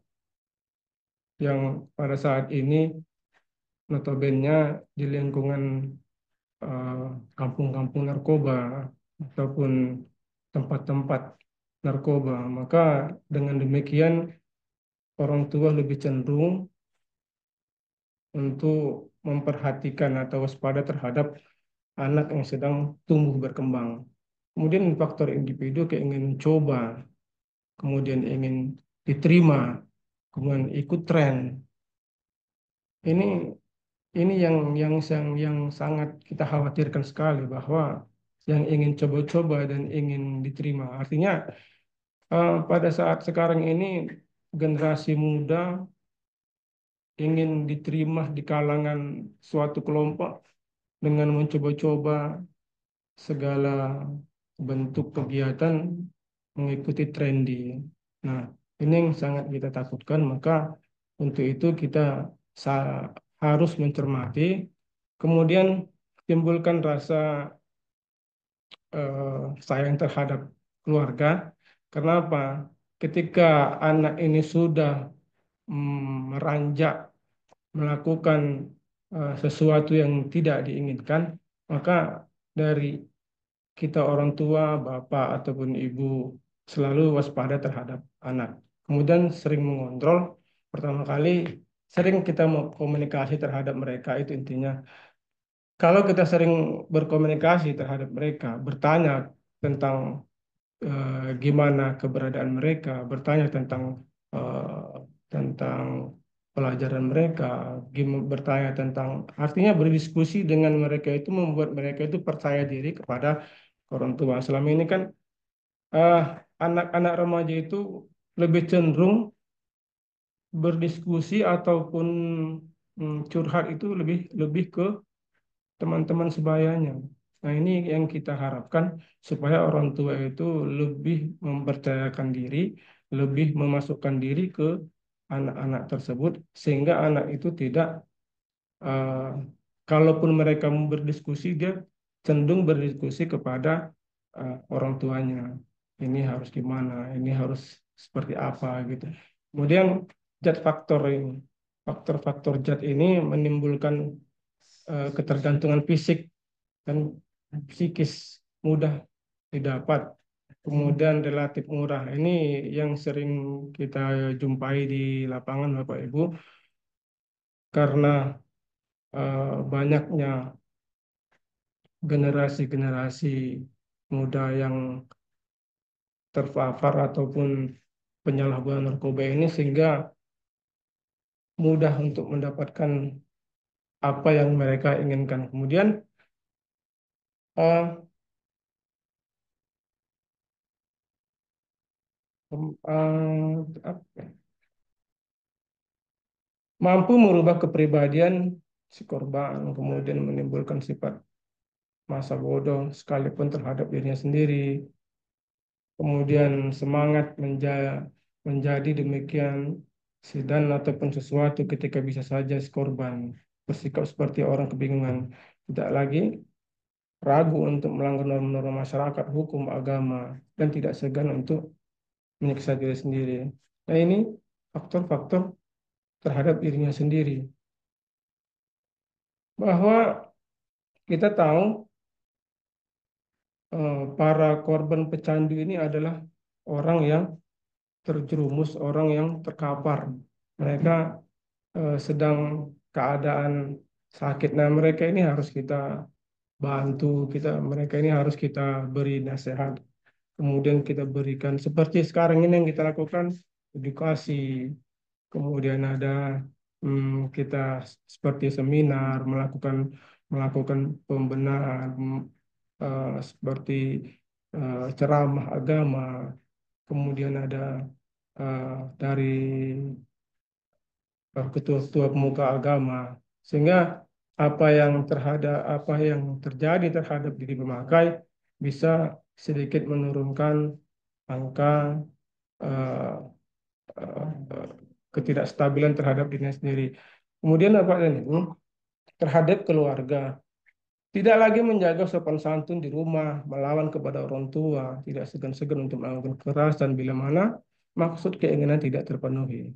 yang pada saat ini notabene di lingkungan eh, kampung-kampung narkoba ataupun tempat-tempat narkoba. Maka dengan demikian orang tua lebih cenderung untuk memperhatikan atau waspada terhadap anak yang sedang tumbuh berkembang. Kemudian faktor individu keinginan coba, kemudian ingin diterima, kemudian ikut tren. Ini yang sangat kita khawatirkan sekali bahwa yang ingin coba-coba dan ingin diterima. Artinya pada saat sekarang ini generasi muda ingin diterima di kalangan suatu kelompok dengan mencoba-coba segala bentuk kegiatan mengikuti trendy. Nah, ini yang sangat kita takutkan. Maka untuk itu kita harus mencermati, kemudian timbulkan rasa sayang terhadap keluarga. Kenapa? Ketika anak ini sudah meranjak melakukan sesuatu yang tidak diinginkan, maka dari kita orang tua, bapak ataupun ibu selalu waspada terhadap anak. Kemudian sering mengontrol. Pertama kali sering kita mau komunikasi terhadap mereka, itu intinya. Kalau kita sering berkomunikasi terhadap mereka, bertanya tentang gimana keberadaan mereka, bertanya eh, tentang pelajaran mereka, bertanya tentang, artinya berdiskusi dengan mereka itu membuat mereka itu percaya diri kepada orang tua. Selama ini kan eh, anak-anak remaja itu lebih cenderung berdiskusi ataupun curhat itu lebih lebih ke teman-teman sebayanya. Nah, ini yang kita harapkan supaya orang tua itu lebih mempercayakan diri, lebih memasukkan diri ke anak-anak tersebut, sehingga anak itu tidak, eh, kalaupun mereka mau berdiskusi, dia cenderung berdiskusi kepada orang tuanya. Ini harus gimana, ini harus seperti apa gitu. Kemudian zat faktor ini, faktor-faktor zat ini menimbulkan ketergantungan fisik dan psikis mudah didapat, kemudian relatif murah. Ini yang sering kita jumpai di lapangan, Bapak Ibu, karena banyaknya generasi-generasi muda yang terpapar ataupun penyalahgunaan narkoba ini, sehingga mudah untuk mendapatkan apa yang mereka inginkan. Kemudian eh, apa ya, mampu merubah kepribadian si korban, kemudian menimbulkan sifat masa bodoh sekalipun terhadap dirinya sendiri, kemudian semangat menjadi demikian sedan ataupun sesuatu ketika bisa saja si korban bersikap seperti orang kebingungan. Tidak lagi ragu untuk melanggar norma-norma masyarakat, hukum, agama, dan tidak segan untuk menyiksa diri sendiri. Nah, ini faktor-faktor terhadap dirinya sendiri. Bahwa kita tahu para korban pecandu ini adalah orang yang terjerumus, orang yang terkapar. Mereka sedang keadaan sakit. Nah, mereka ini harus kita bantu, mereka ini harus kita beri nasihat. Kemudian kita berikan seperti sekarang ini yang kita lakukan edukasi. Kemudian ada kita seperti seminar, melakukan pembenahan, seperti ceramah agama. Kemudian ada dari ketua-ketua pemuka agama, sehingga apa yang terjadi terhadap diri pemakai bisa sedikit menurunkan angka eh, eh, ketidakstabilan terhadap dirinya sendiri. Kemudian Bapak dan Ibu, terhadap keluarga, tidak lagi menjaga sopan santun di rumah, melawan kepada orang tua, tidak segan-segan untuk melakukan kekerasan bila mana maksud keinginan tidak terpenuhi.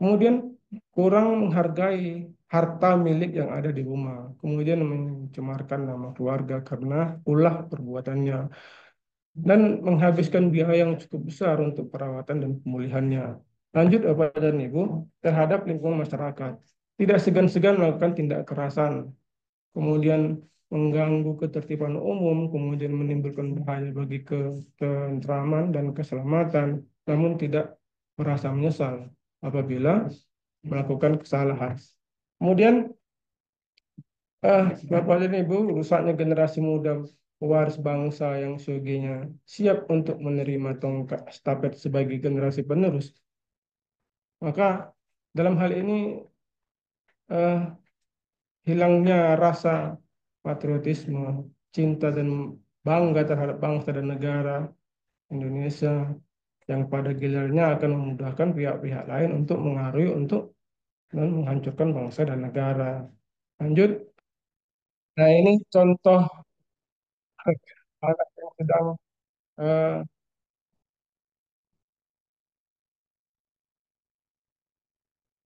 Kemudian kurang menghargai harta milik yang ada di rumah. Kemudian mencemarkan nama keluarga karena ulah perbuatannya. Dan menghabiskan biaya yang cukup besar untuk perawatan dan pemulihannya. Lanjut Bapak dan Ibu, terhadap lingkungan masyarakat. Tidak segan-segan melakukan tindak kekerasan. Kemudian mengganggu ketertiban umum, kemudian menimbulkan bahaya bagi ketentraman dan keselamatan, namun tidak merasa menyesal apabila melakukan kesalahan. Kemudian, Bapak dan Ibu, rusaknya generasi muda pewaris bangsa yang sesungguhnya siap untuk menerima tongkat estafet sebagai generasi penerus. Maka dalam hal ini eh, hilangnya rasa patriotisme, cinta dan bangga terhadap bangsa dan negara Indonesia yang pada gilirannya akan memudahkan pihak-pihak lain untuk mengaruhi untuk dan menghancurkan bangsa dan negara. Lanjut. Nah, ini contoh anak yang sedang eh,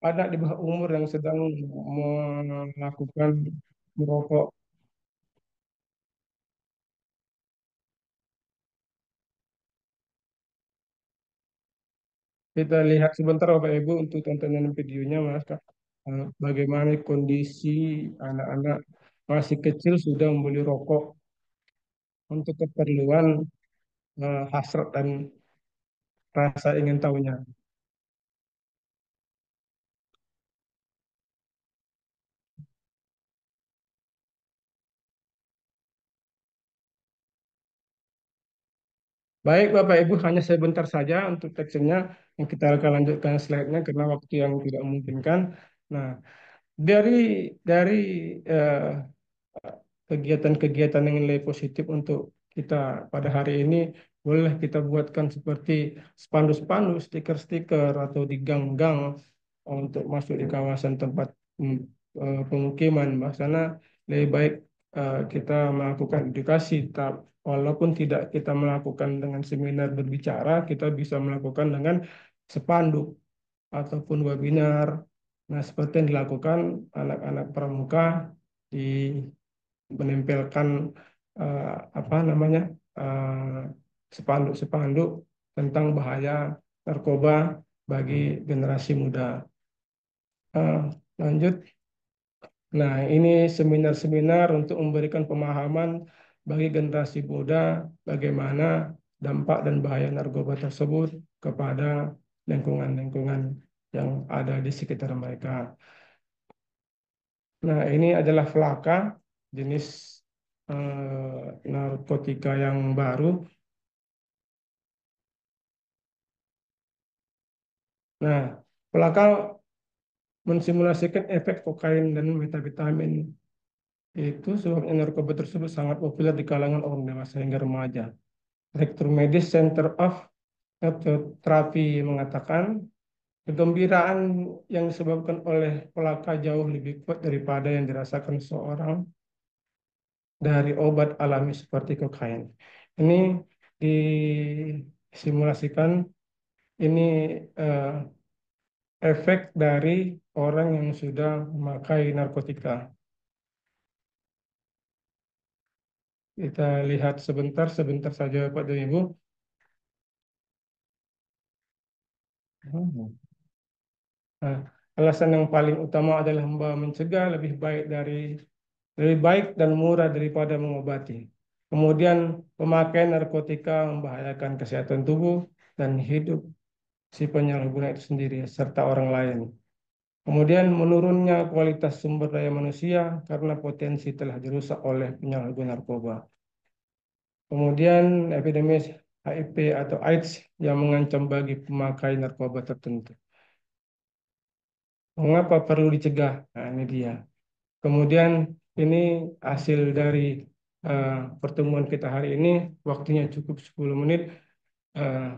anak di bawah umur yang sedang melakukan merokok. Kita lihat sebentar Bapak Ibu untuk tontonan videonya Mas Kak. Bagaimana kondisi anak-anak masih kecil sudah membeli rokok untuk keperluan hasrat dan rasa ingin tahunya. Baik Bapak Ibu, hanya sebentar saja untuk teksnya yang kita akan lanjutkan slide-nya karena waktu yang tidak memungkinkan. Nah, dari dari eh, kegiatan-kegiatan yang nilai positif untuk kita pada hari ini boleh kita buatkan seperti spanduk-spanduk, stiker-stiker atau di gang-gang untuk masuk di kawasan tempat pemukiman. Bahasanya lebih baik kita melakukan edukasi, walaupun tidak kita melakukan dengan seminar berbicara, kita bisa melakukan dengan spanduk ataupun webinar. Nah, seperti yang dilakukan anak-anak pramuka di menempelkan eh, apa namanya spanduk-spanduk tentang bahaya narkoba bagi generasi muda. Lanjut. Nah, ini seminar-seminar untuk memberikan pemahaman bagi generasi muda bagaimana dampak dan bahaya narkoba tersebut kepada lingkungan-lingkungan yang ada di sekitar mereka. Nah, ini adalah Flaka, jenis narkotika yang baru. Nah, Flaka mensimulasikan efek kokain dan metavitamin. Itu sebabnya narkoba tersebut sangat populer di kalangan orang dewasa hingga remaja. Direktur Medis Center of Therapy mengatakan, kegembiraan yang disebabkan oleh Pelaka jauh lebih kuat daripada yang dirasakan seorang dari obat alami seperti kokain. Ini disimulasikan, ini eh, efek dari orang yang sudah memakai narkotika. Kita lihat sebentar saja Pak dan Ibu. Nah, alasan yang paling utama adalah mencegah lebih baik dan murah daripada mengobati. Kemudian pemakaian narkotika membahayakan kesehatan tubuh dan hidup si penyalahguna itu sendiri serta orang lain. Kemudian menurunnya kualitas sumber daya manusia karena potensi telah dirusak oleh penyalahguna narkoba. Kemudian epidemi HIV atau AIDS yang mengancam bagi pemakai narkoba tertentu. Mengapa perlu dicegah? Nah, ini dia. Kemudian ini hasil dari pertemuan kita hari ini. Waktunya cukup 10 menit.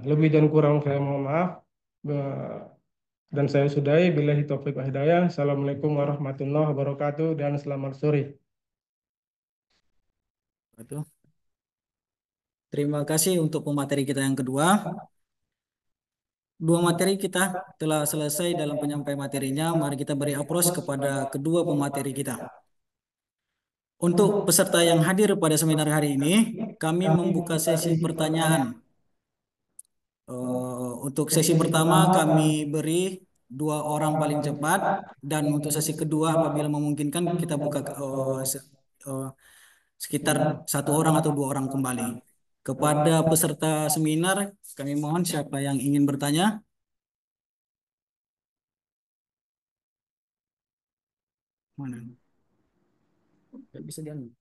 Lebih dan kurang saya mohon maaf. Dan saya sudahi. Billahi taufiq wal hidayah. Assalamualaikum warahmatullahi wabarakatuh dan selamat sore. Betul. Terima kasih untuk pemateri kita yang kedua. Dua materi kita telah selesai dalam penyampaian materinya. Mari kita beri aplaus kepada kedua pemateri kita. Untuk peserta yang hadir pada seminar hari ini, kami membuka sesi pertanyaan. Untuk sesi pertama kami beri 2 orang paling cepat, dan untuk sesi kedua apabila memungkinkan kita buka sekitar 1 orang atau 2 orang kembali. Kepada peserta seminar, kami mohon siapa yang ingin bertanya. Mana? Nggak bisa diambil.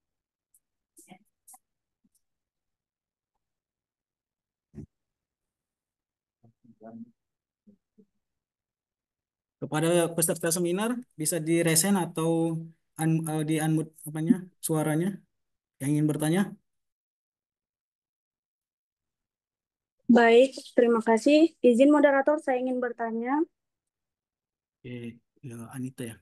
Kepada peserta seminar bisa diresen atau di unmute apanya suaranya yang ingin bertanya. Baik, terima kasih. Izin moderator, saya ingin bertanya. Oke, ya, Anita ya.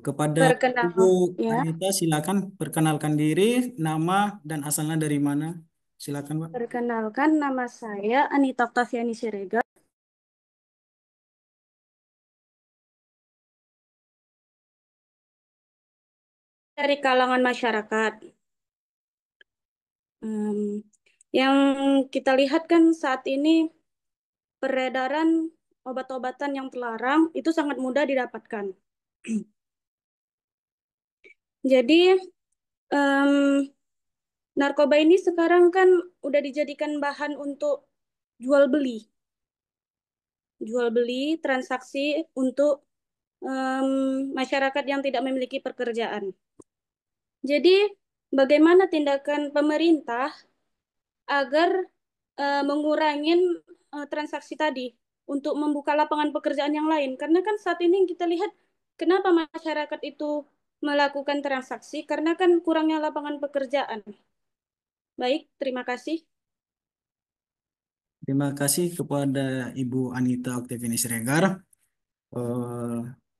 Kepada Ibu Ya, Anita, silakan perkenalkan diri, nama dan asalnya dari mana. Silakan, Pak. perkenalkan nama saya Anita Oktaviani Siregar. Dari kalangan masyarakat. Yang kita lihat kan saat ini peredaran obat-obatan yang terlarang itu sangat mudah didapatkan. Jadi narkoba ini sekarang kan udah dijadikan bahan untuk jual beli transaksi untuk masyarakat yang tidak memiliki pekerjaan. Jadi bagaimana tindakan pemerintah agar mengurangi transaksi tadi untuk membuka lapangan pekerjaan yang lain? Karena kan saat ini kita lihat kenapa masyarakat itu melakukan transaksi karena kan kurangnya lapangan pekerjaan. Baik, terima kasih. Terima kasih kepada Ibu Anita Oktaviani Siregar.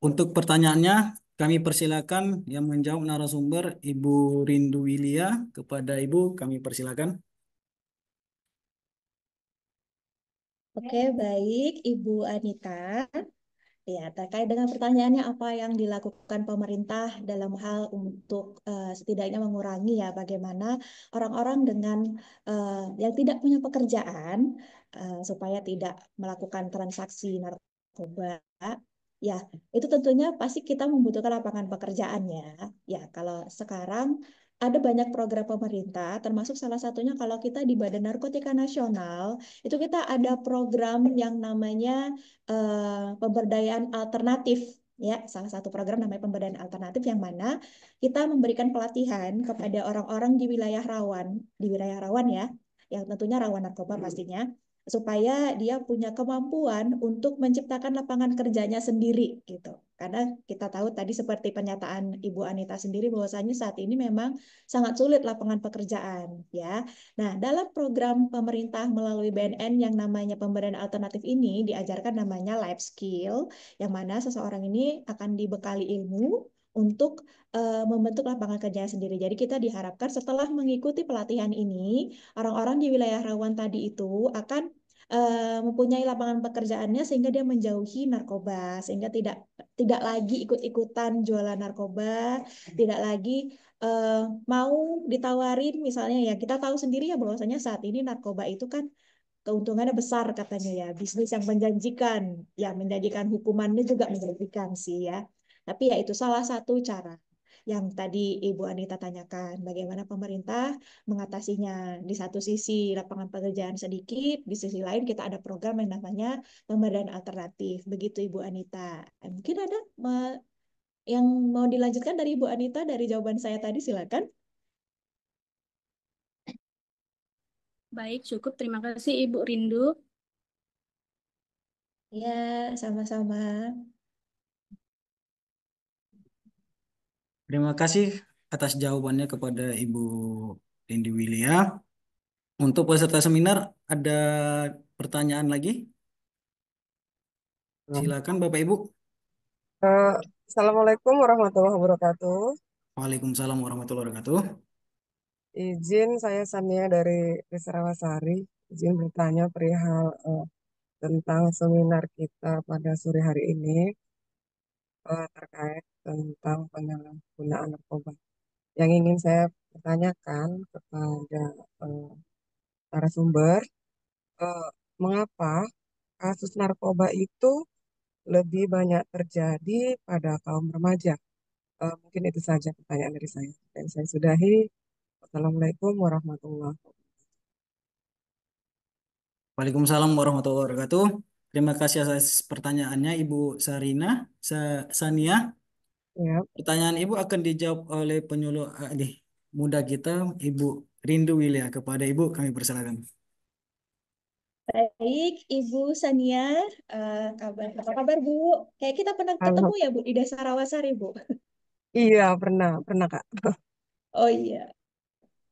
Untuk pertanyaannya, kami persilakan yang menjawab narasumber Ibu Rindu Wilia. Kepada Ibu, kami persilakan. Oke, baik Ibu Anita. Ya, terkait dengan pertanyaannya apa yang dilakukan pemerintah dalam hal untuk setidaknya mengurangi ya bagaimana orang-orang dengan yang tidak punya pekerjaan supaya tidak melakukan transaksi narkoba. Ya, itu tentunya pasti kita membutuhkan lapangan pekerjaan ya. Ya, kalau sekarang ada banyak program pemerintah, termasuk salah satunya kalau kita di Badan Narkotika Nasional, itu kita ada program yang namanya pemberdayaan alternatif ya, salah satu program namanya pemberdayaan alternatif yang mana kita memberikan pelatihan kepada orang-orang di wilayah rawan ya, yang tentunya rawan narkoba pastinya, supaya dia punya kemampuan untuk menciptakan lapangan kerjanya sendiri gitu. Karena kita tahu tadi seperti pernyataan Ibu Anita sendiri bahwasanya saat ini memang sangat sulit lapangan pekerjaan ya. Nah, dalam program pemerintah melalui BNN yang namanya pemberdayaan alternatif ini diajarkan namanya life skill, yang mana seseorang ini akan dibekali ilmu untuk membentuk lapangan kerja sendiri. Jadi kita diharapkan setelah mengikuti pelatihan ini, orang-orang di wilayah rawan tadi itu akan mempunyai lapangan pekerjaannya sehingga dia menjauhi narkoba, sehingga tidak lagi ikut-ikutan jualan narkoba, tidak lagi mau ditawarin misalnya ya kita tahu sendiri ya bahwasanya saat ini narkoba itu kan keuntungannya besar katanya ya, bisnis yang menjanjikan, ya menjanjikan hukumannya juga menjanjikan sih ya. Tapi ya itu salah satu cara yang tadi Ibu Anita tanyakan, bagaimana pemerintah mengatasinya. Di satu sisi lapangan pekerjaan sedikit, di sisi lain kita ada program yang namanya pemberdayaan alternatif. Begitu Ibu Anita. Mungkin ada yang mau dilanjutkan dari Ibu Anita dari jawaban saya tadi, silakan. Baik, cukup. Terima kasih Ibu Rindu. Ya, sama-sama. Terima kasih atas jawabannya kepada Ibu Rindi Wilia. Untuk peserta seminar, ada pertanyaan lagi? Silakan Bapak Ibu. Eh, Assalamualaikum warahmatullahi wabarakatuh. Waalaikumsalam warahmatullahi wabarakatuh. Izin saya Sania dari Desa Rawasari. Izin bertanya perihal tentang seminar kita pada sore hari ini terkait tentang penyalahgunaan narkoba. Yang ingin saya pertanyakan kepada eh, narasumber, eh, mengapa kasus narkoba itu lebih banyak terjadi pada kaum remaja? Mungkin itu saja pertanyaan dari saya. Dan saya sudahi. Assalamualaikum warahmatullahi wabarakatuh. Waalaikumsalam warahmatullahi wabarakatuh. Terima kasih atas pertanyaannya Ibu Sania. Ya, Pertanyaan Ibu akan dijawab oleh penyuluh muda kita, Ibu Rindu Wilia. Kepada Ibu kami persilakan. Baik, Ibu Sania, apa kabar Bu? Kayak kita pernah ketemu halo. ya Bu di Desa Rawasari Bu. Iya, pernah Kak. Oh iya,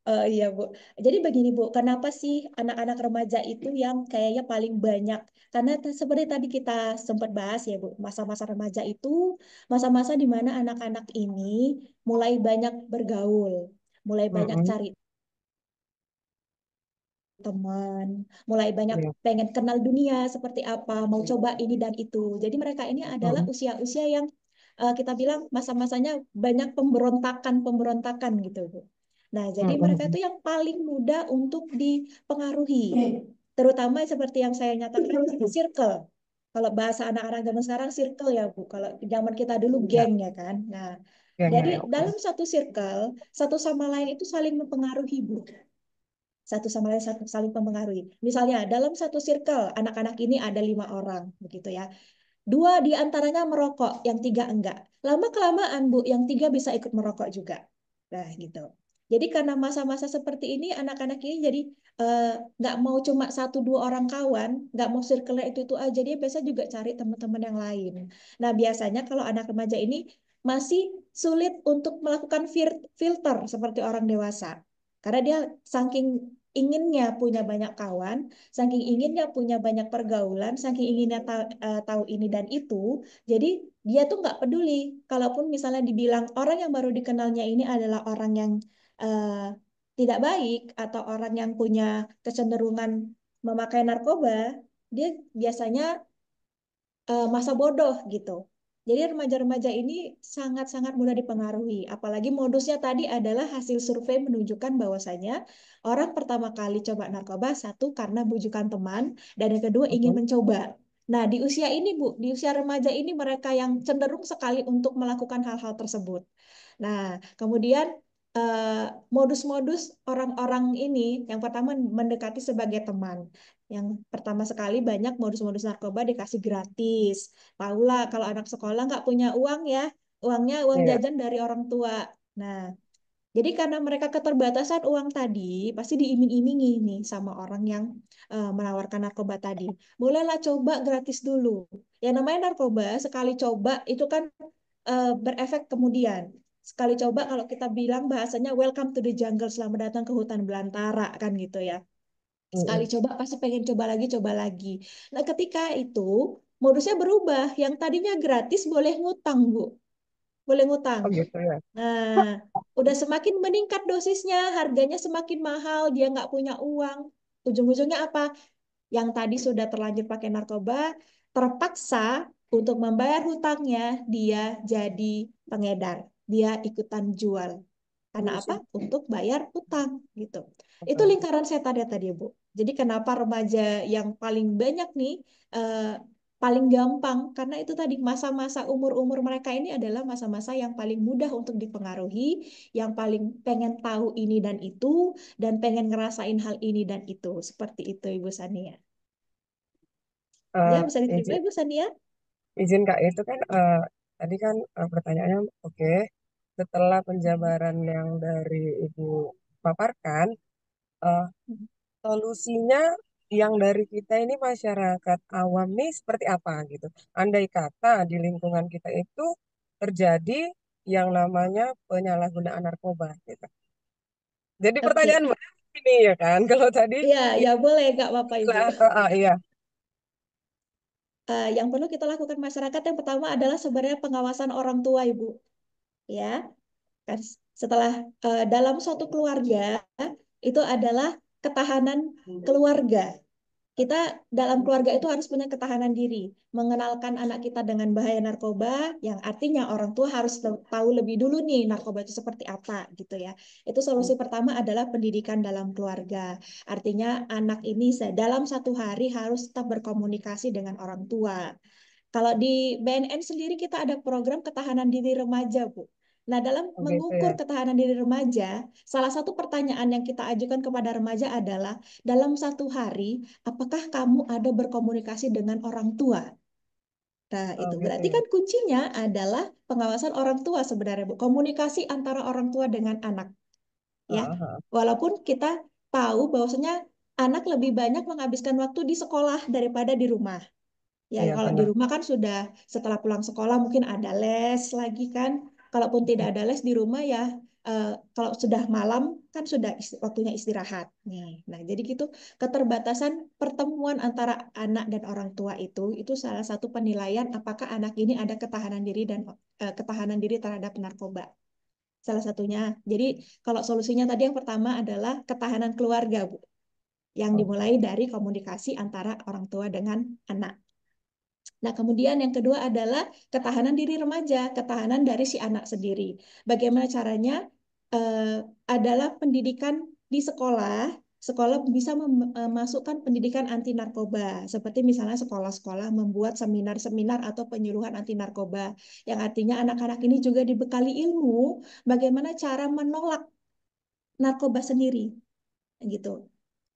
oh iya Bu. Jadi begini Bu, kenapa sih anak-anak remaja itu yang kayaknya paling banyak? Karena seperti tadi kita sempat bahas ya Bu, masa-masa remaja itu masa-masa di mana anak-anak ini mulai banyak bergaul, mulai banyak Mm-mm. cari teman, mulai banyak Iya. pengen kenal dunia seperti apa, mau coba ini dan itu. Jadi mereka ini adalah Mm-mm. usia-usia yang kita bilang masa-masanya banyak pemberontakan-pemberontakan gitu, Bu. Nah, jadi mereka itu Mm-mm. yang paling mudah untuk dipengaruhi. Terutama seperti yang saya nyatakan, circle. Kalau bahasa anak-anak zaman sekarang circle ya, Bu. Kalau zaman kita dulu Ya, geng ya kan. Nah, ya, jadi ya, oke. dalam satu circle, satu sama lain itu saling mempengaruhi, Bu, satu sama lain saling mempengaruhi. Misalnya dalam satu circle anak-anak ini ada 5 orang begitu ya. 2 di antaranya merokok, yang 3 enggak. Lama kelamaan Bu, yang 3 bisa ikut merokok juga. Nah gitu. Jadi karena masa-masa seperti ini anak-anak ini jadi nggak mau cuma 1-2 orang kawan, nggak mau circle itu aja, dia biasa juga cari teman-teman yang lain. Nah biasanya kalau anak remaja ini masih sulit untuk melakukan filter seperti orang dewasa. Karena dia saking inginnya punya banyak kawan, saking inginnya punya banyak pergaulan, saking inginnya tahu ini dan itu, jadi dia tuh nggak peduli. Kalaupun misalnya dibilang orang yang baru dikenalnya ini adalah orang yang eh, tidak baik atau orang yang punya kecenderungan memakai narkoba, dia biasanya masa bodoh gitu. Jadi remaja-remaja ini sangat-sangat mudah dipengaruhi. Apalagi modusnya tadi adalah hasil survei menunjukkan bahwasanya orang pertama kali coba narkoba, satu karena bujukan teman, dan yang kedua ingin Mm-mm. mencoba. Nah, di usia ini Bu, di usia remaja ini mereka yang cenderung sekali untuk melakukan hal-hal tersebut. Nah, kemudian eh, modus-modus orang-orang ini yang pertama mendekati sebagai teman. Yang pertama sekali banyak modus-modus narkoba dikasih gratis. Tahulah kalau anak sekolah nggak punya uang ya, uangnya uang Iya. jajan dari orang tua. Nah, jadi karena mereka keterbatasan uang tadi, pasti diiming-imingi nih sama orang yang menawarkan narkoba tadi. Bolehlah coba gratis dulu. Yang namanya narkoba, sekali coba itu kan berefek kemudian. Sekali coba kalau kita bilang bahasanya welcome to the jungle, selamat datang ke hutan belantara kan gitu ya. Sekali Mm-mm. coba pasti pengen coba lagi, coba lagi. Nah, ketika itu modusnya berubah. Yang tadinya gratis boleh ngutang, Bu. boleh ngutang. Oh gitu ya. Nah, udah semakin meningkat dosisnya, harganya semakin mahal, dia nggak punya uang. Ujung-ujungnya apa? Yang tadi sudah terlanjur pakai narkoba, terpaksa untuk membayar hutangnya, dia jadi pengedar. Dia ikutan jual. Karena apa? Untuk bayar hutang gitu. Itu lingkaran setan ya tadi, Bu. Jadi kenapa remaja yang paling banyak nih paling gampang karena itu tadi masa-masa umur-umur mereka ini adalah masa-masa yang paling mudah untuk dipengaruhi, yang paling pengen tahu ini dan pengen ngerasain hal ini dan itu. Seperti itu Ibu Sania. Ya, Eh, bisa diterima izin, Ibu Sania? izin Kak, itu kan tadi kan pertanyaannya oke. Setelah penjabaran yang dari Ibu paparkan, eh, solusinya yang dari kita ini masyarakat awam nih seperti apa gitu. Andai kata di lingkungan kita itu terjadi yang namanya penyalahgunaan narkoba gitu. Jadi Oke. pertanyaan ini ya kan, kalau tadi Iya, ya itu boleh nggak Bapak Ibu. iya. Yang perlu kita lakukan masyarakat yang pertama adalah sebenarnya pengawasan orang tua Ibu. Ya, kan setelah dalam suatu keluarga itu adalah ketahanan keluarga. Kita dalam keluarga itu harus punya ketahanan diri, mengenalkan anak kita dengan bahaya narkoba, yang artinya orang tua harus tahu lebih dulu nih narkoba itu seperti apa gitu ya. Itu solusi pertama adalah pendidikan dalam keluarga. Artinya anak ini dalam satu hari harus tetap berkomunikasi dengan orang tua. Kalau di BNN sendiri kita ada program ketahanan diri remaja, Bu. Nah, dalam Oh, gitu ya. mengukur ketahanan diri remaja, salah satu pertanyaan yang kita ajukan kepada remaja adalah, dalam satu hari, apakah kamu ada berkomunikasi dengan orang tua? Nah, Oh, itu gitu berarti ya. kan kuncinya adalah pengawasan orang tua sebenarnya, Bu. Komunikasi antara orang tua dengan anak, ya. Ah, ah. Walaupun kita tahu bahwasanya anak lebih banyak menghabiskan waktu di sekolah daripada di rumah. Ya, Iya kalau di benar. rumah kan sudah setelah pulang sekolah mungkin ada les lagi kan. Kalaupun tidak ada les di rumah ya, kalau sudah malam kan sudah waktunya istirahat. Nih, nah jadi gitu keterbatasan pertemuan antara anak dan orang tua itu salah satu penilaian apakah anak ini ada ketahanan diri dan ketahanan diri terhadap narkoba. Salah satunya. Jadi kalau solusinya tadi yang pertama adalah ketahanan keluarga, Bu, yang Oh, dimulai dari komunikasi antara orang tua dengan anak. Nah, kemudian yang kedua adalah ketahanan diri remaja, ketahanan dari si anak sendiri. Bagaimana caranya? Eh, adalah pendidikan di sekolah. Sekolah bisa memasukkan pendidikan anti narkoba, seperti misalnya sekolah-sekolah membuat seminar-seminar atau penyuluhan anti narkoba, yang artinya anak-anak ini juga dibekali ilmu bagaimana cara menolak narkoba sendiri, gitu.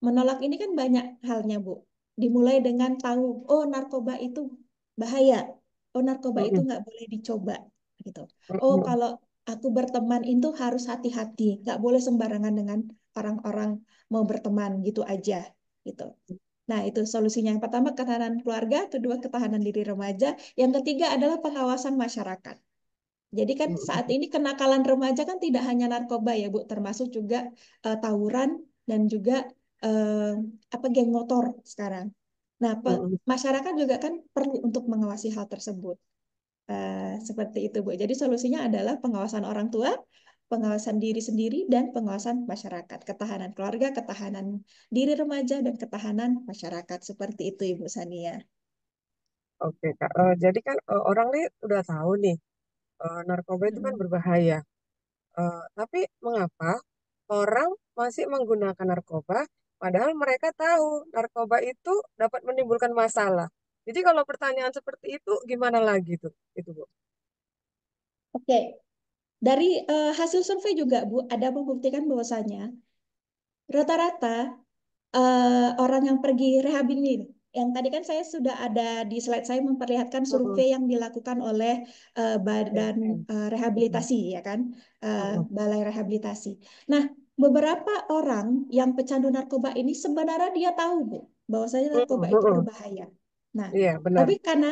Menolak ini kan banyak halnya, Bu. Dimulai dengan tahu, oh narkoba itu bahaya. Oh narkoba itu mm-mm, nggak boleh dicoba. Gitu. Oh mm-mm, kalau aku berteman itu harus hati-hati. Nggak boleh sembarangan dengan orang-orang mau berteman gitu aja. Gitu. Nah itu solusinya. Yang pertama ketahanan keluarga, kedua ketahanan diri remaja. Yang ketiga adalah pengawasan masyarakat. Jadi kan saat mm-mm, ini kenakalan remaja kan tidak hanya narkoba ya Bu, termasuk juga tawuran dan juga eh, apa geng motor sekarang. Nah, mm-mm. masyarakat juga kan perlu untuk mengawasi hal tersebut. Seperti itu Bu. Jadi solusinya adalah pengawasan orang tua, pengawasan diri sendiri dan pengawasan masyarakat, ketahanan keluarga, ketahanan diri remaja dan ketahanan masyarakat. Seperti itu Ibu Sania. Oke Kak. Jadi kan orang nih udah tahu nih narkoba itu kan Mm-mm. berbahaya. Tapi mengapa orang masih menggunakan narkoba padahal mereka tahu narkoba itu dapat menimbulkan masalah. Jadi kalau pertanyaan seperti itu gimana lagi tuh? Itu Bu. Oke, dari hasil survei juga Bu ada membuktikan bahwasanya rata-rata orang yang pergi rehab ini, yang tadi kan saya sudah ada di slide saya memperlihatkan Mm-mm. survei yang dilakukan oleh Badan BNN. Mm-mm. Rehabilitasi, ya kan, Mm-mm. Balai Rehabilitasi. Nah, beberapa orang yang pecandu narkoba ini sebenarnya dia tahu, Bu, bahwasanya narkoba Mm-mm. itu Mm-mm. berbahaya. Nah, Iya benar. tapi karena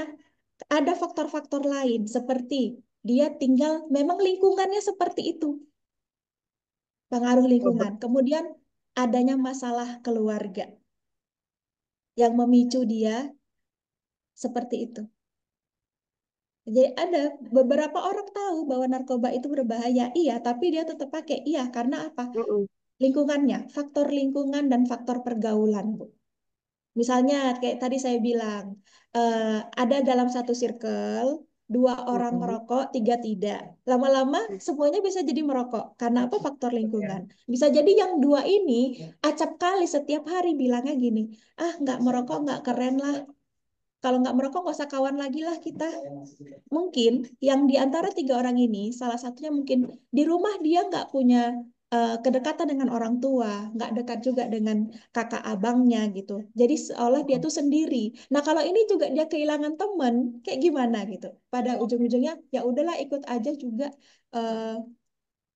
ada faktor-faktor lain seperti dia tinggal, memang lingkungannya seperti itu, pengaruh Oh, lingkungan. Kemudian adanya masalah keluarga yang memicu dia seperti itu. Jadi ada beberapa orang tahu bahwa narkoba itu berbahaya, iya, tapi dia tetap pakai, iya, karena apa? Mm-mm. Lingkungannya, faktor lingkungan dan faktor pergaulan, Bu. Misalnya kayak tadi saya bilang, eh, ada dalam satu circle, dua orang Mm-mm. merokok, tiga tidak. Lama-lama semuanya bisa jadi merokok. Karena apa? Faktor Ya. lingkungan. Bisa jadi yang dua ini acap kali setiap hari bilangnya gini, ah nggak merokok nggak keren lah. Kalau nggak merokok nggak usah kawan lagi lah kita. Mungkin yang di antara tiga orang ini, salah satunya mungkin di rumah dia nggak punya kedekatan dengan orang tua, nggak dekat juga dengan kakak abangnya gitu. Jadi seolah dia tuh sendiri. Nah kalau ini juga dia kehilangan teman, kayak gimana gitu. Pada ujung-ujungnya ya udahlah ikut aja juga eh,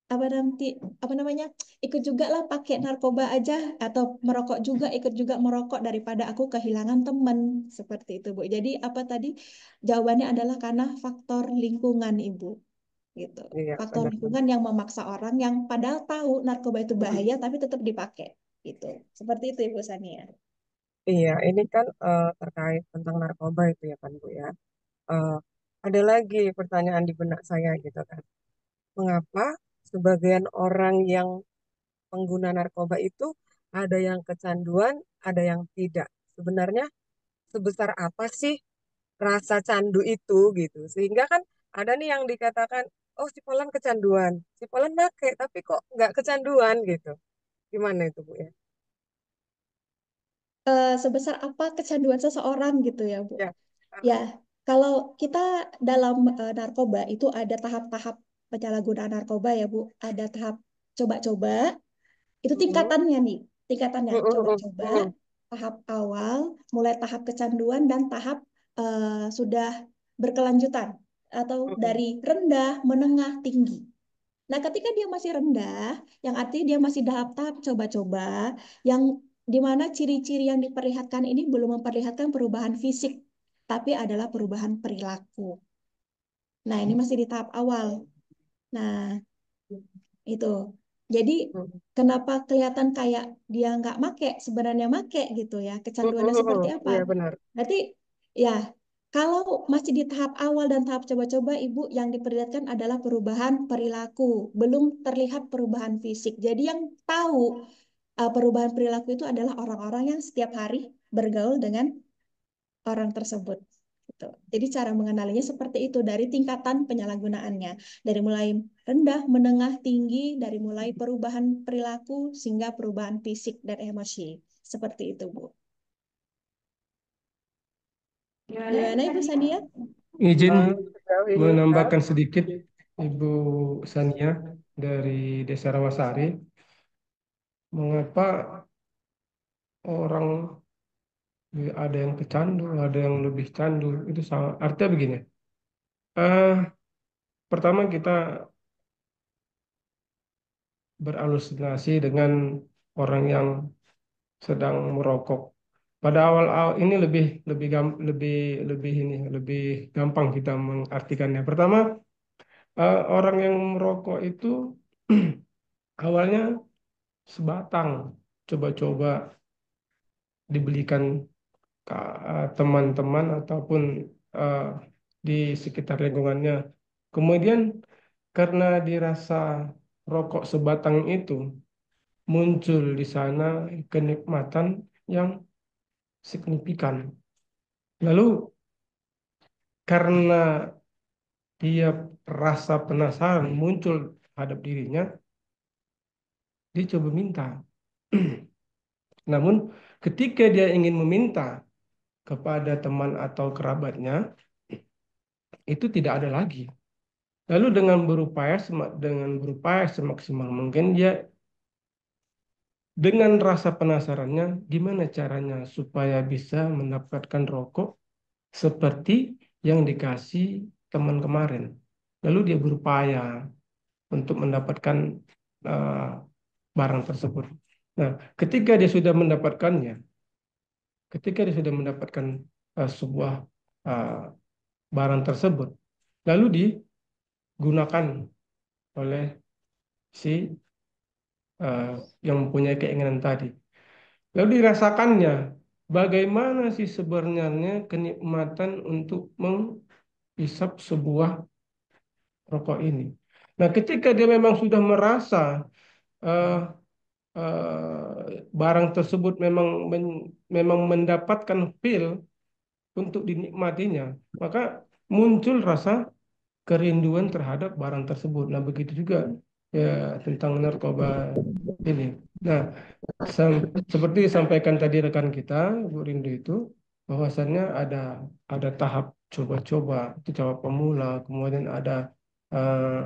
apa nanti apa namanya ikut juga lah pakai narkoba aja atau merokok juga ikut juga merokok daripada aku kehilangan teman seperti itu Bu. Jadi apa tadi jawabannya adalah karena faktor lingkungan Ibu gitu. Iya, Faktor benar-benar. lingkungan yang memaksa orang yang padahal tahu narkoba itu bahaya tapi tetap dipakai gitu. Seperti itu Ibu Sania. Iya, ini kan terkait tentang narkoba itu ya kan Bu ya. Eh, ada lagi pertanyaan di benak saya gitu kan. Mengapa sebagian orang yang pengguna narkoba itu ada yang kecanduan, ada yang tidak? Sebenarnya sebesar apa sih rasa candu itu gitu? Sehingga kan ada nih yang dikatakan, oh si Polan kecanduan, si Polan make, tapi kok nggak kecanduan gitu. Gimana itu Bu ya? Sebesar apa kecanduan seseorang gitu ya Bu. Ya. Ya, kalau kita dalam narkoba itu ada tahap-tahap penyalahgunaan narkoba ya Bu. Ada tahap coba-coba, itu Mm-mm. tingkatannya nih. Tingkatannya Mm-mm. coba-coba, Mm-mm. tahap awal, mulai tahap kecanduan dan tahap sudah berkelanjutan atau Mm-mm. dari rendah, menengah, tinggi. Nah, ketika dia masih rendah, yang artinya dia masih tahap-tahap coba-coba, yang di mana ciri-ciri yang diperlihatkan ini belum memperlihatkan perubahan fisik, tapi adalah perubahan perilaku. Nah, ini masih di tahap awal. Nah, itu. Jadi, Mm-mm. kenapa kelihatan kayak dia nggak make, sebenarnya make gitu ya. Kecanduannya seperti Mm-mm. apa? Iya benar. Berarti, ya, kalau masih di tahap awal dan tahap coba-coba, Ibu, yang diperlihatkan adalah perubahan perilaku, belum terlihat perubahan fisik. Jadi yang tahu perubahan perilaku itu adalah orang-orang yang setiap hari bergaul dengan orang tersebut. Gitu. Jadi cara mengenalinya seperti itu dari tingkatan penyalahgunaannya. Dari mulai rendah, menengah, tinggi, dari mulai perubahan perilaku sehingga perubahan fisik dan emosi. Seperti itu, Bu. Gimana Ibu Sania? Izin Sejauh ini kan, menambahkan sedikit, Ibu Sania dari Desa Rawasari, mengapa orang ada yang kecandu, ada yang lebih candu, itu sama. Artinya begini, eh, pertama kita berhalusinasi dengan orang yang sedang merokok. Pada awal-awal ini lebih lebih ini lebih gampang kita mengartikannya. Pertama, orang yang merokok itu awalnya sebatang, coba-coba dibelikan ke teman-teman ataupun eh, di sekitar lingkungannya. Kemudian karena dirasa rokok sebatang itu muncul di sana kenikmatan yang signifikan. Lalu karena dia rasa penasaran muncul terhadap dirinya, dia coba minta. Namun ketika dia ingin meminta kepada teman atau kerabatnya, itu tidak ada lagi. Lalu dengan berupaya semaksimal mungkin dia dengan rasa penasarannya gimana caranya supaya bisa mendapatkan rokok seperti yang dikasih teman kemarin. Lalu dia berupaya untuk mendapatkan eh, barang tersebut. Nah, ketika dia sudah mendapatkannya, ketika dia sudah mendapatkan sebuah eh, barang tersebut, lalu digunakan oleh si eh, yang mempunyai keinginan tadi. Lalu dirasakannya, bagaimana sih sebenarnya kenikmatan untuk isap sebuah rokok ini. Nah, ketika dia memang sudah merasa eh, barang tersebut memang mendapatkan feel untuk dinikmatinya, maka muncul rasa kerinduan terhadap barang tersebut. Nah, begitu juga ya tentang narkoba ini. Nah, seperti disampaikan tadi rekan kita, Bu Rindu itu, bahwasannya ada tahap coba-coba, itu tahap pemula, kemudian eh,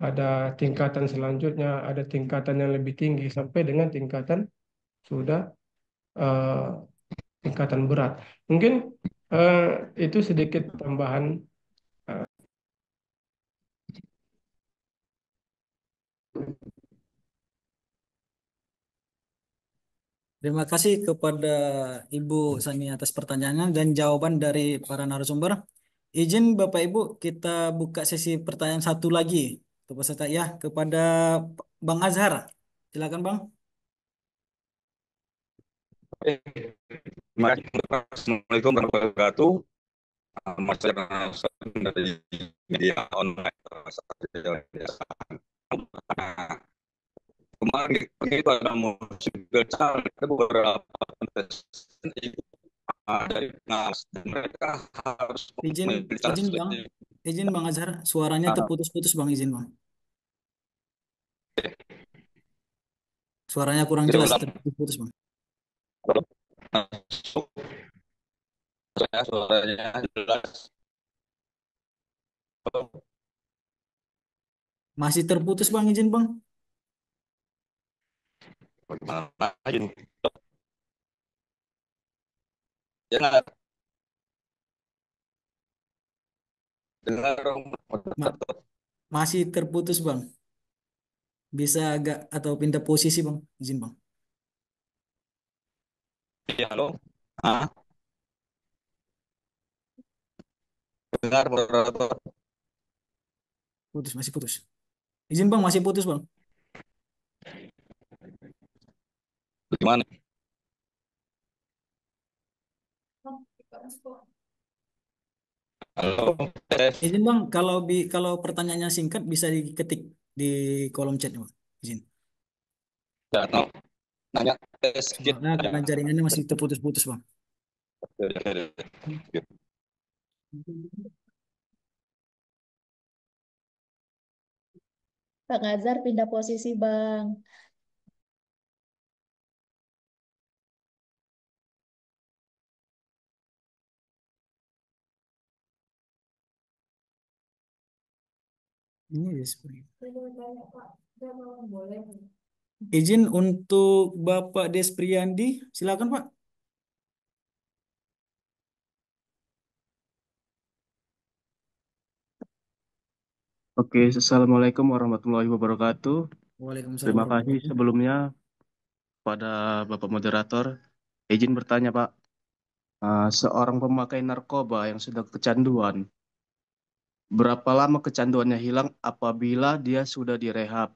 ada tingkatan selanjutnya, ada tingkatan yang lebih tinggi sampai dengan tingkatan sudah eh, tingkatan berat. Mungkin eh, itu sedikit tambahan. eh, Terima kasih kepada Ibu Sani atas pertanyaannya dan jawaban dari para narasumber. Izin Bapak Ibu, kita buka sesi pertanyaan satu lagi untuk peserta ya kepada Bang Azhar. Silakan Bang. Terima kasih. Assalamualaikum warahmatullahi wabarakatuh. Mas dari media online. Nah, kemarin itu ada musik besar, ada beberapa kontestan itu dari Nas, dan mereka harus Izin mobilitas Bang. Izin Bang Azhar, suaranya terputus-putus Bang, izin Bang. Suaranya kurang jelas, terputus-putus Bang. masuk. Suaranya jelas. Masih terputus Bang, izin Bang. Bagaimana ini? Dengar. Dengar. Masih terputus Bang. Bisa agak atau pindah posisi Bang, izin Bang. Ya, halo. Dengar moderator. Putus, masih putus. Izin Bang, masih putus Bang. Gimana? Halo. Izin Bang, kalau pertanyaannya singkat bisa diketik di kolom chat Bang. Izin. Ya, no. Nanya sedikit. Nah, karena jaringannya masih terputus-putus Bang. Bang Azhar pindah posisi Bang. Ini izin untuk Bapak Despriyandi, silakan Pak. Oke, Assalamualaikum warahmatullahi wabarakatuh. Waalaikumsalam Terima kasih warahmatullahi wabarakatuh. sebelumnya pada Bapak Moderator. Izin bertanya, Pak. Seorang pemakai narkoba yang sudah kecanduan, berapa lama kecanduannya hilang apabila dia sudah direhab?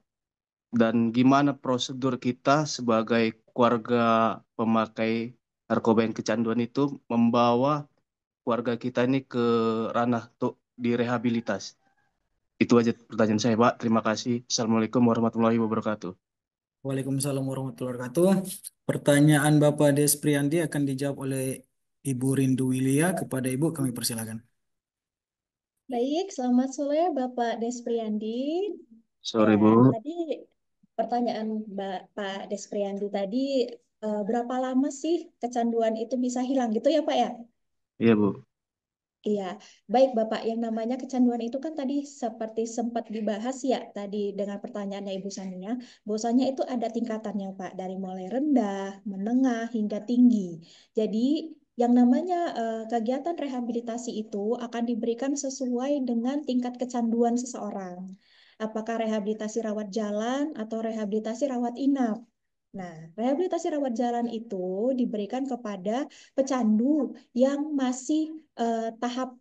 Dan gimana prosedur kita sebagai keluarga pemakai narkoba yang kecanduan itu membawa keluarga kita ini ke ranah untuk direhabilitas? Itu aja pertanyaan saya, Pak. Terima kasih. Assalamualaikum warahmatullahi wabarakatuh. Waalaikumsalam warahmatullahi wabarakatuh. Pertanyaan Bapak Despriyandi akan dijawab oleh Ibu Rindu Wilia. Kepada Ibu kami persilakan. Baik, selamat sore Bapak Despriyandi. Sorry, Ya, Bu. tadi pertanyaan Pak Despriyandi tadi, berapa lama sih kecanduan itu bisa hilang gitu ya Pak ya? Iya, Bu. Iya, baik Bapak. Yang namanya kecanduan itu kan tadi seperti sempat dibahas ya tadi dengan pertanyaannya Ibu Sania, bahwasanya itu ada tingkatannya Pak, dari mulai rendah, menengah, hingga tinggi. Jadi yang namanya kegiatan rehabilitasi itu akan diberikan sesuai dengan tingkat kecanduan seseorang. Apakah rehabilitasi rawat jalan atau rehabilitasi rawat inap? Nah, rehabilitasi rawat jalan itu diberikan kepada pecandu yang masih tahap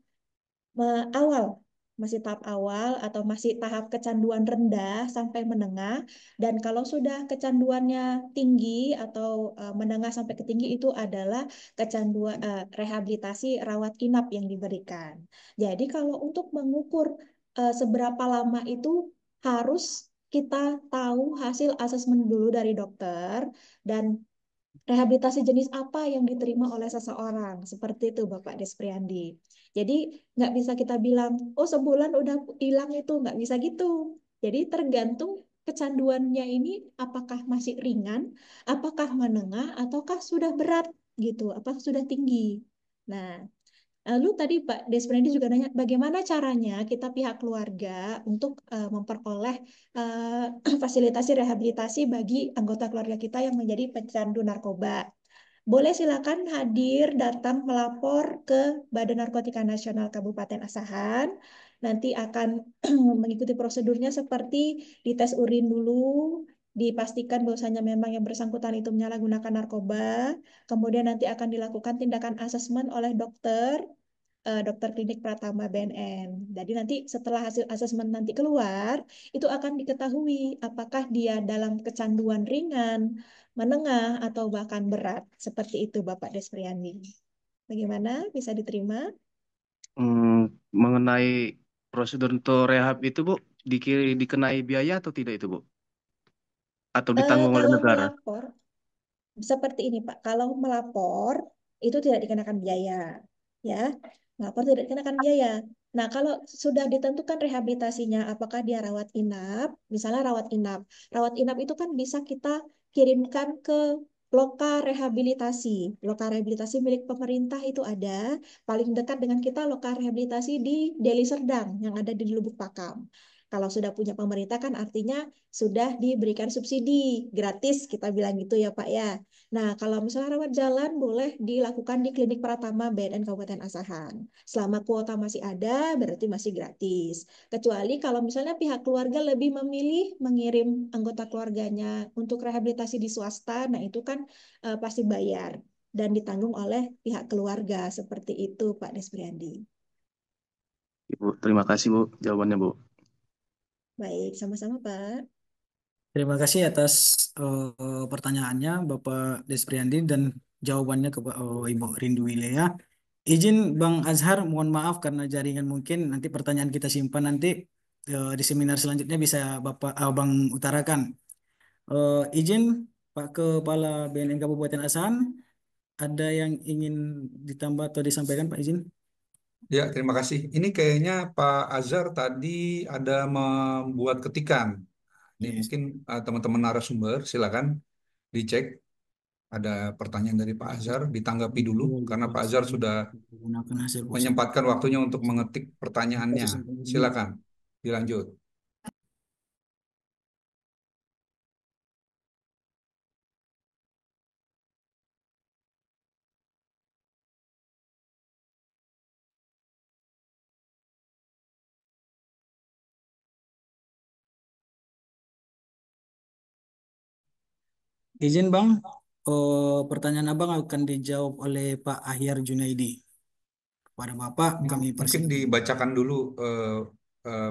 awal masih tahap awal atau masih tahap kecanduan rendah sampai menengah. Dan kalau sudah kecanduannya tinggi atau menengah sampai ke tinggi itu adalah kecanduan rehabilitasi rawat inap yang diberikan. Jadi kalau untuk mengukur seberapa lama itu harus kita tahu hasil asesmen dulu dari dokter dan rehabilitasi jenis apa yang diterima oleh seseorang. Seperti itu Bapak Despriandi. Jadi nggak bisa kita bilang, oh sebulan udah hilang itu. Nggak bisa gitu. Jadi tergantung kecanduannya ini apakah masih ringan, apakah menengah, ataukah sudah berat gitu, apakah sudah tinggi. Nah, lalu tadi Pak Desprendi juga nanya bagaimana caranya kita pihak keluarga untuk memperoleh fasilitasi rehabilitasi bagi anggota keluarga kita yang menjadi pecandu narkoba. Boleh silakan hadir datang melapor ke Badan Narkotika Nasional Kabupaten Asahan. Nanti akan mengikuti prosedurnya seperti dites urin dulu, dipastikan bahwasanya memang yang bersangkutan itu menyalahgunakan narkoba. Kemudian nanti akan dilakukan tindakan asesmen oleh dokter klinik Pratama BNN. Jadi nanti setelah hasil asesmen nanti keluar, itu akan diketahui apakah dia dalam kecanduan ringan, menengah, atau bahkan berat. Seperti itu Bapak Despriandi. Bagaimana? Bisa diterima? Mengenai prosedur untuk rehab itu, Bu, dikenai biaya atau tidak itu, Bu? Atau ditanggung oleh Kalau negara? melapor, seperti ini Pak, kalau melapor itu tidak dikenakan biaya, ya. Melapor tidak dikenakan biaya. Nah, kalau sudah ditentukan rehabilitasinya, apakah dia rawat inap, misalnya rawat inap itu kan bisa kita kirimkan ke loka rehabilitasi. Loka rehabilitasi milik pemerintah itu ada, paling dekat dengan kita loka rehabilitasi di Deli Serdang yang ada di Lubuk Pakam. Kalau sudah punya pemerintah kan artinya sudah diberikan subsidi gratis, kita bilang gitu ya Pak ya. Nah, kalau misalnya rawat jalan boleh dilakukan di Klinik Pratama BNN Kabupaten Asahan. Selama kuota masih ada, berarti masih gratis. Kecuali kalau misalnya pihak keluarga lebih memilih mengirim anggota keluarganya untuk rehabilitasi di swasta, nah itu kan pasti bayar dan ditanggung oleh pihak keluarga. Seperti itu Pak Despriandi. Ibu, terima kasih, Bu, jawabannya, Bu. Baik, sama-sama Pak. Terima kasih atas pertanyaannya Bapak Despriandi dan jawabannya ke Ibu Rindu Wilea. Izin Bang Azhar, mohon maaf karena jaringan mungkin nanti pertanyaan kita simpan nanti di seminar selanjutnya bisa Bapak Bang utarakan. Izin Pak Kepala BNN Kabupaten Asahan, ada yang ingin ditambah atau disampaikan Pak Izin? Ya, terima kasih. Ini kayaknya Pak Azhar tadi ada membuat ketikan. Ini Yes. mungkin teman-teman narasumber silakan dicek. Ada pertanyaan dari Pak Azhar, ditanggapi dulu karena Pak Azhar sudah Menggunakan hasil positif. menyempatkan waktunya untuk mengetik pertanyaannya. Silakan, dilanjut. Izin Bang, pertanyaan Abang akan dijawab oleh Pak Ahyar Junaidi. Kepada Bapak kami Mungkin persilakan. dibacakan dulu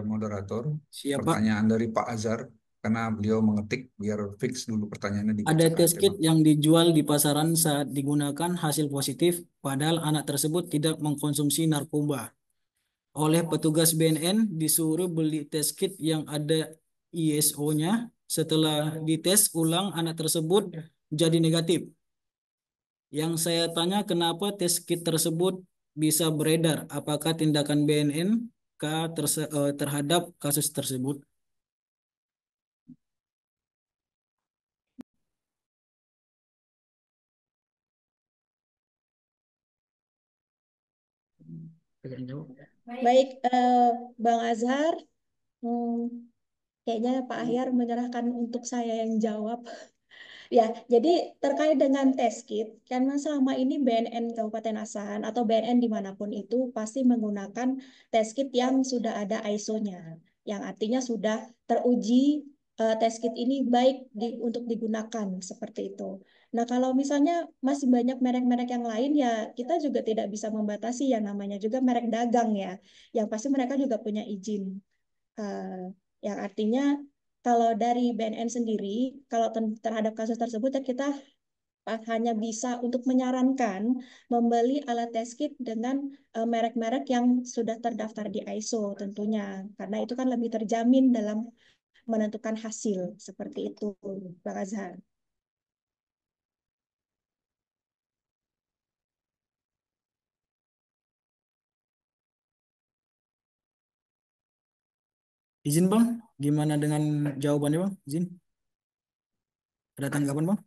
moderator Siap Pak. pertanyaan dari Pak Azhar karena beliau mengetik biar fix dulu pertanyaannya Ada dibacakan. test kit yang dijual di pasaran saat digunakan hasil positif, padahal anak tersebut tidak mengkonsumsi narkoba. Oleh petugas BNN disuruh beli test kit yang ada ISO-nya. Setelah dites ulang anak tersebut jadi negatif. Yang saya tanya kenapa tes kit tersebut bisa beredar? Apakah tindakan BNN terhadap kasus tersebut? Baik, Bang Azhar, kayaknya Pak Ahyar menyerahkan untuk saya yang jawab. Ya, jadi terkait dengan test kit, karena selama ini BNN Kabupaten Asahan atau BNN dimanapun itu pasti menggunakan test kit yang sudah ada ISO-nya, yang artinya sudah teruji test kit ini baik untuk digunakan seperti itu. Nah, kalau misalnya masih banyak merek-merek yang lain ya kita juga tidak bisa membatasi yang namanya juga merek dagang ya. Yang pasti mereka juga punya izin. Eh, yang artinya kalau dari BNN sendiri, kalau terhadap kasus tersebut ya kita hanya bisa untuk menyarankan membeli alat test kit dengan merek-merek yang sudah terdaftar di ISO tentunya, karena itu kan lebih terjamin dalam menentukan hasil seperti itu, Bang Azhar. Izin Bang, gimana dengan jawabannya Bang? Izin. Ada tanggapan Bang?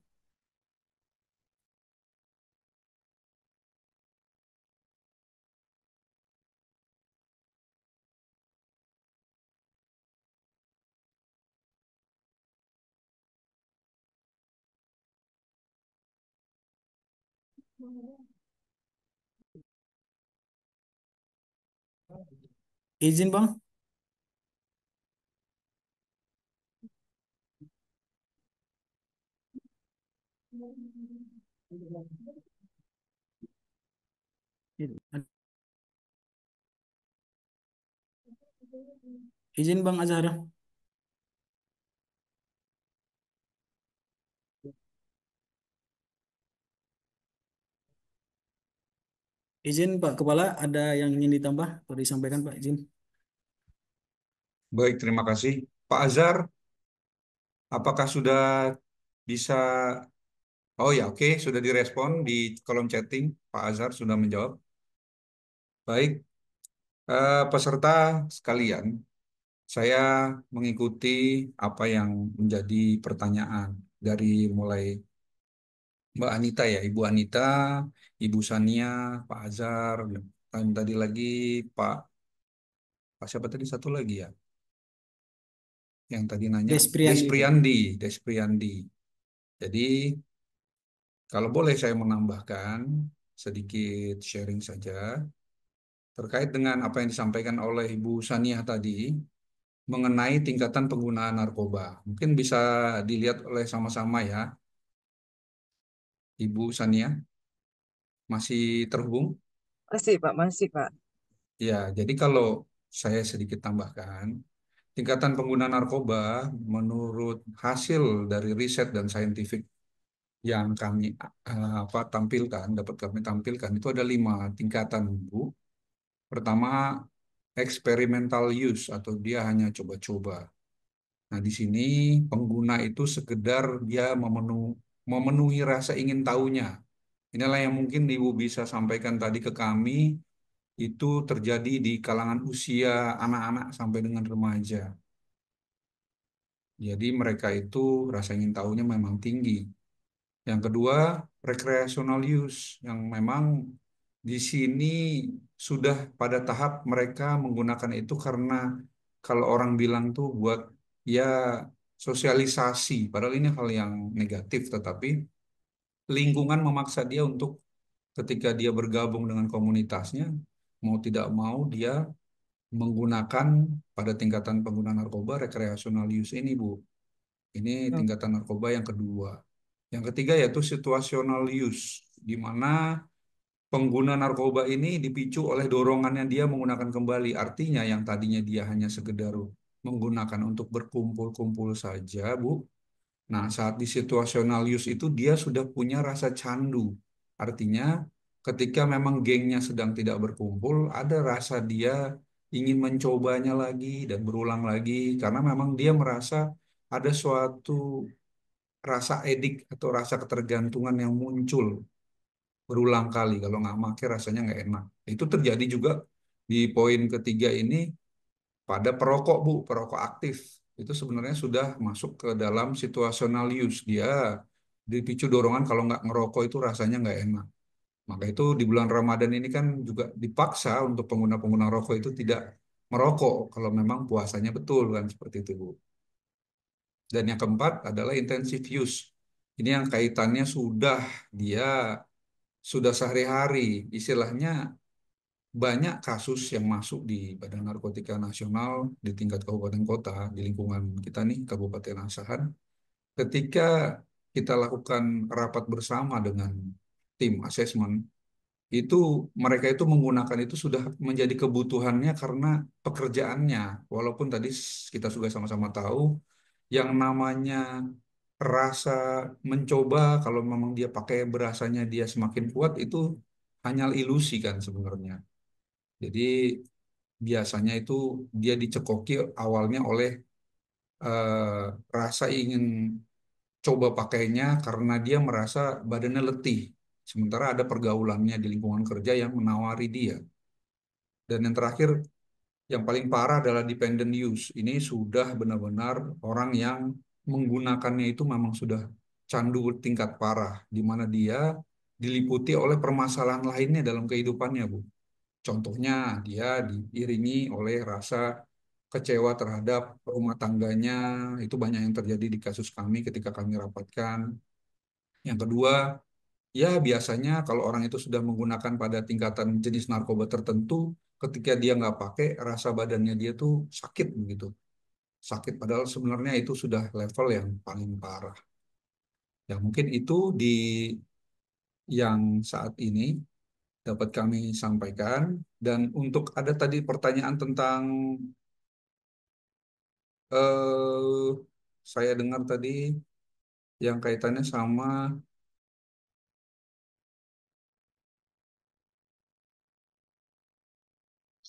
Izin Bang. Izin Bang Azhar. Izin Pak Kepala, ada yang ingin ditambah atau disampaikan Pak? Izin. Baik, terima kasih. Pak Azhar, apakah sudah bisa... Oh ya, oke, sudah direspon di kolom chatting. Pak Azhar sudah menjawab. Baik, peserta sekalian, saya mengikuti apa yang menjadi pertanyaan dari mulai Mbak Anita ya, Ibu Anita, Ibu Sania, Pak Azhar, dan tadi lagi Pak siapa tadi satu lagi ya, yang tadi nanya Despriandi, Pak. Despriandi. Jadi kalau boleh saya menambahkan sedikit sharing saja terkait dengan apa yang disampaikan oleh Ibu Sania tadi mengenai tingkatan penggunaan narkoba. Mungkin bisa dilihat oleh sama-sama ya, Ibu Sania, masih terhubung? Masih, Pak, masih, Pak. Ya, jadi kalau saya sedikit tambahkan, tingkatan pengguna narkoba menurut hasil dari riset dan saintifik yang kami tampilkan, dapat kami tampilkan itu ada 5 tingkatan, Bu. Pertama, experimental use atau dia hanya coba-coba. Nah, di sini pengguna itu sekedar dia memenuhi rasa ingin tahunya. Inilah yang mungkin Ibu bisa sampaikan tadi ke kami, itu terjadi di kalangan usia anak-anak sampai dengan remaja. Jadi mereka itu rasa ingin tahunya memang tinggi. Yang kedua, recreational use, yang memang di sini sudah pada tahap mereka menggunakan itu karena kalau orang bilang tuh buat ya sosialisasi, padahal ini hal yang negatif, tetapi lingkungan memaksa dia untuk ketika dia bergabung dengan komunitasnya, mau tidak mau dia menggunakan pada tingkatan pengguna narkoba recreational use ini, Bu. Ini Hmm. tingkatan narkoba yang kedua. Yang ketiga yaitu situational use, di mana pengguna narkoba ini dipicu oleh dorongannya dia menggunakan kembali. Artinya yang tadinya dia hanya sekedar menggunakan untuk berkumpul-kumpul saja, Bu. Nah, saat di situational use itu dia sudah punya rasa candu. Artinya ketika memang gengnya sedang tidak berkumpul, ada rasa dia ingin mencobanya lagi dan berulang lagi karena memang dia merasa ada suatu rasa edik atau rasa ketergantungan yang muncul berulang kali. Kalau nggak pakai rasanya nggak enak. Itu terjadi juga di poin ketiga ini pada perokok, Bu, perokok aktif. Itu sebenarnya sudah masuk ke dalam situational use. Dia dipicu dorongan kalau nggak ngerokok itu rasanya nggak enak. Maka itu di bulan Ramadan ini kan juga dipaksa untuk pengguna-pengguna rokok itu tidak merokok kalau memang puasanya betul kan seperti itu, Bu. Dan yang keempat adalah intensive use. Ini yang kaitannya sudah dia sudah sehari-hari, istilahnya banyak kasus yang masuk di Badan Narkotika Nasional di tingkat kabupaten kota, di lingkungan kita nih, Kabupaten Asahan, ketika kita lakukan rapat bersama dengan tim asesmen, itu mereka itu menggunakan itu sudah menjadi kebutuhannya karena pekerjaannya. Walaupun tadi kita juga sama-sama tahu yang namanya rasa mencoba, kalau memang dia pakai berasanya dia semakin kuat, itu hanya ilusi kan sebenarnya. Jadi biasanya itu dia dicekoki awalnya oleh eh, rasa ingin coba pakainya karena dia merasa badannya letih. Sementara ada pergaulannya di lingkungan kerja yang menawari dia. Dan yang terakhir, yang paling parah adalah dependent use. Ini sudah benar-benar orang yang menggunakannya itu memang sudah candu tingkat parah, di mana dia diliputi oleh permasalahan lainnya dalam kehidupannya, Bu. Contohnya, dia diiringi oleh rasa kecewa terhadap rumah tangganya. Itu banyak yang terjadi di kasus kami ketika kami rapatkan. Yang kedua, ya biasanya kalau orang itu sudah menggunakan pada tingkatan jenis narkoba tertentu, ketika dia nggak pakai, rasa badannya dia tuh sakit begitu. Sakit padahal sebenarnya itu sudah level yang paling parah. Ya mungkin itu di yang saat ini dapat kami sampaikan. Dan untuk ada tadi pertanyaan tentang eh, saya dengar tadi yang kaitannya sama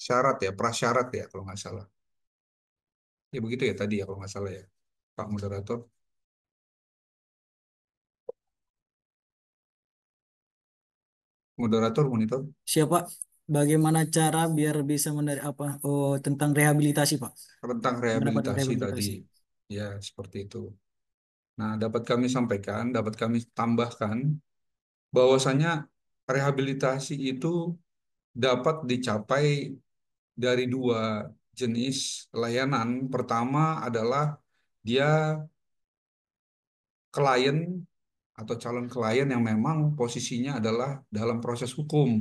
syarat ya, prasyarat ya kalau nggak salah. Ya begitu ya tadi ya kalau nggak salah ya, Pak Moderator. Moderator, monitor. Siapa? Bagaimana cara biar bisa menarik apa? Oh, tentang rehabilitasi, Pak. Tentang Gimana pada rehabilitasi tadi. rehabilitasi? Ya, seperti itu. Nah, dapat kami sampaikan, dapat kami tambahkan bahwasanya rehabilitasi itu dapat dicapai dari dua jenis layanan. Pertama adalah dia klien atau calon klien yang memang posisinya adalah dalam proses hukum.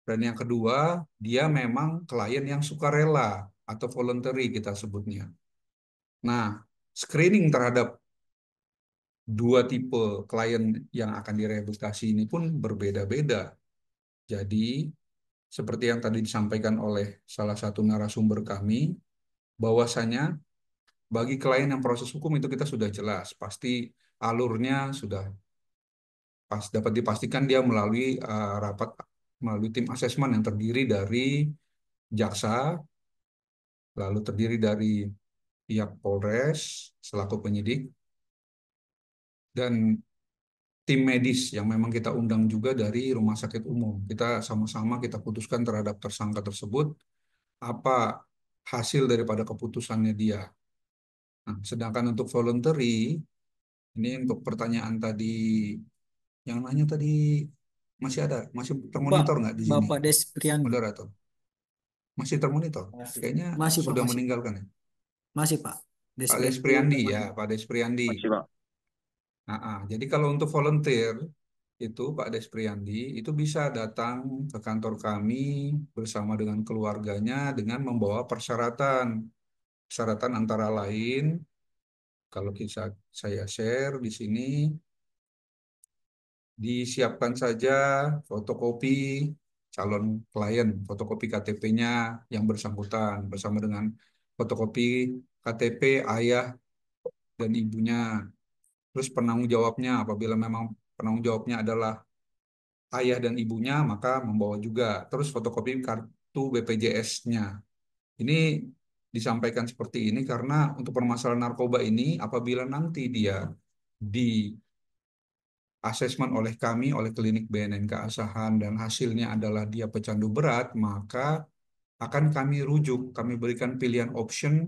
Dan yang kedua, dia memang klien yang sukarela atau voluntary kita sebutnya. Nah, screening terhadap dua tipe klien yang akan direhabilitasi ini pun berbeda-beda. Jadi, seperti yang tadi disampaikan oleh salah satu narasumber kami, bahwasanya bagi klien yang proses hukum itu kita sudah jelas, pasti alurnya sudah pas dapat dipastikan dia melalui rapat melalui tim asesmen yang terdiri dari jaksa, lalu terdiri dari pihak Polres selaku penyidik, dan tim medis yang memang kita undang juga dari rumah sakit umum. Kita sama-sama kita putuskan terhadap tersangka tersebut apa hasil daripada keputusannya dia. Nah, sedangkan untuk voluntary, ini untuk pertanyaan tadi yang nanya tadi masih ada, masih Pak, termonitor nggak di sini, Bapak Despriandi. moderator? Masih termonitor? Kayaknya Masih, Pak, sudah masih. meninggalkan ya. Masih, Pak. Pak Despriandi. Despriandi ya, Pak Despriandi. Masih, Pak. Jadi kalau untuk volunteer itu Pak Despriandi itu bisa datang ke kantor kami bersama dengan keluarganya dengan membawa persyaratan. Persyaratan antara lain, kalau saya share di sini, disiapkan saja fotokopi calon klien, fotokopi KTP-nya yang bersangkutan bersama dengan fotokopi KTP ayah dan ibunya. Terus penanggung jawabnya, apabila memang penanggung jawabnya adalah ayah dan ibunya, maka membawa juga. Terus fotokopi kartu BPJS-nya. Ini disampaikan seperti ini karena untuk permasalahan narkoba ini, apabila nanti dia di asesmen oleh kami, oleh klinik BNNK Asahan, dan hasilnya adalah dia pecandu berat, maka akan kami rujuk, kami berikan pilihan option,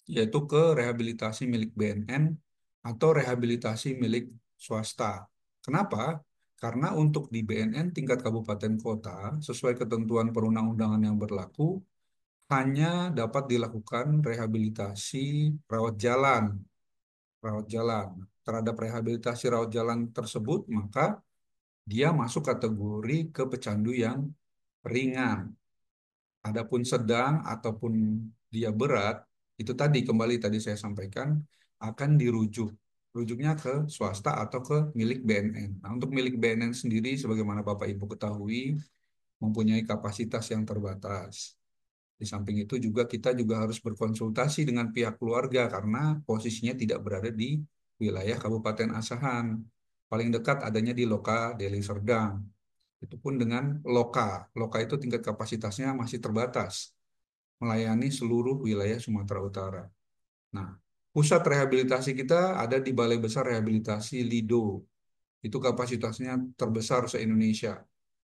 yaitu ke rehabilitasi milik BNN atau rehabilitasi milik swasta. Kenapa? Karena untuk di BNN tingkat kabupaten kota, sesuai ketentuan perundang-undangan yang berlaku, hanya dapat dilakukan rehabilitasi rawat jalan. Rawat jalan. Terhadap rehabilitasi rawat jalan tersebut, maka dia masuk kategori ke pecandu yang ringan. Adapun sedang ataupun dia berat, itu tadi kembali tadi saya sampaikan akan dirujuk. Rujuknya ke swasta atau ke milik BNN. Nah, untuk milik BNN sendiri, sebagaimana Bapak Ibu ketahui, mempunyai kapasitas yang terbatas. Di samping itu juga kita juga harus berkonsultasi dengan pihak keluarga karena posisinya tidak berada di wilayah Kabupaten Asahan. Paling dekat adanya di Loka Deli Serdang. Itu pun dengan Loka. Loka itu tingkat kapasitasnya masih terbatas, melayani seluruh wilayah Sumatera Utara. Nah, pusat rehabilitasi kita ada di Balai Besar Rehabilitasi Lido. Itu kapasitasnya terbesar se-Indonesia.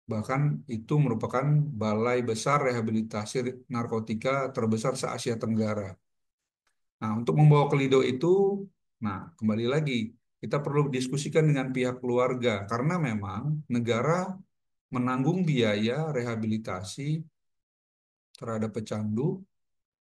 Bahkan itu merupakan balai besar rehabilitasi narkotika terbesar se-Asia Tenggara. Nah, untuk membawa ke Lido itu, nah kembali lagi, kita perlu diskusikan dengan pihak keluarga, karena memang negara menanggung biaya rehabilitasi terhadap pecandu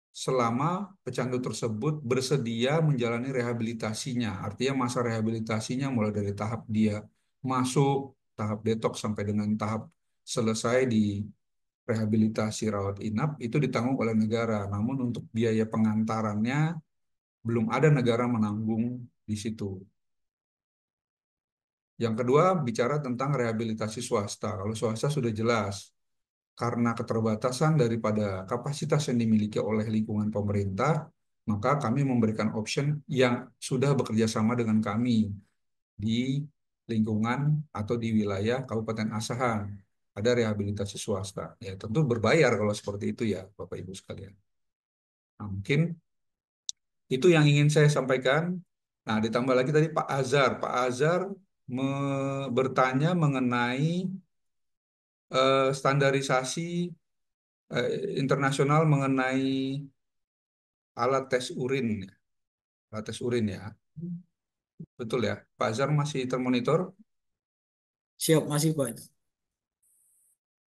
selama pecandu tersebut bersedia menjalani rehabilitasinya. Artinya masa rehabilitasinya mulai dari tahap dia masuk, tahap detoks sampai dengan tahap selesai di rehabilitasi rawat inap itu ditanggung oleh negara. Namun untuk biaya pengantarannya belum ada negara menanggung di situ. Yang kedua, bicara tentang rehabilitasi swasta. Kalau swasta sudah jelas, karena keterbatasan daripada kapasitas yang dimiliki oleh lingkungan pemerintah, maka kami memberikan option yang sudah bekerja sama dengan kami di lingkungan atau di wilayah Kabupaten Asahan. Ada rehabilitasi swasta. Ya, tentu berbayar kalau seperti itu ya, Bapak Ibu sekalian. Nah, mungkin itu yang ingin saya sampaikan. Nah, ditambah lagi tadi Pak Azhar. Pak Azhar bertanya mengenai standarisasi internasional mengenai alat tes urin, alat tes urin ya. Betul ya, Pak Azhar masih termonitor? Siap, masih Pak.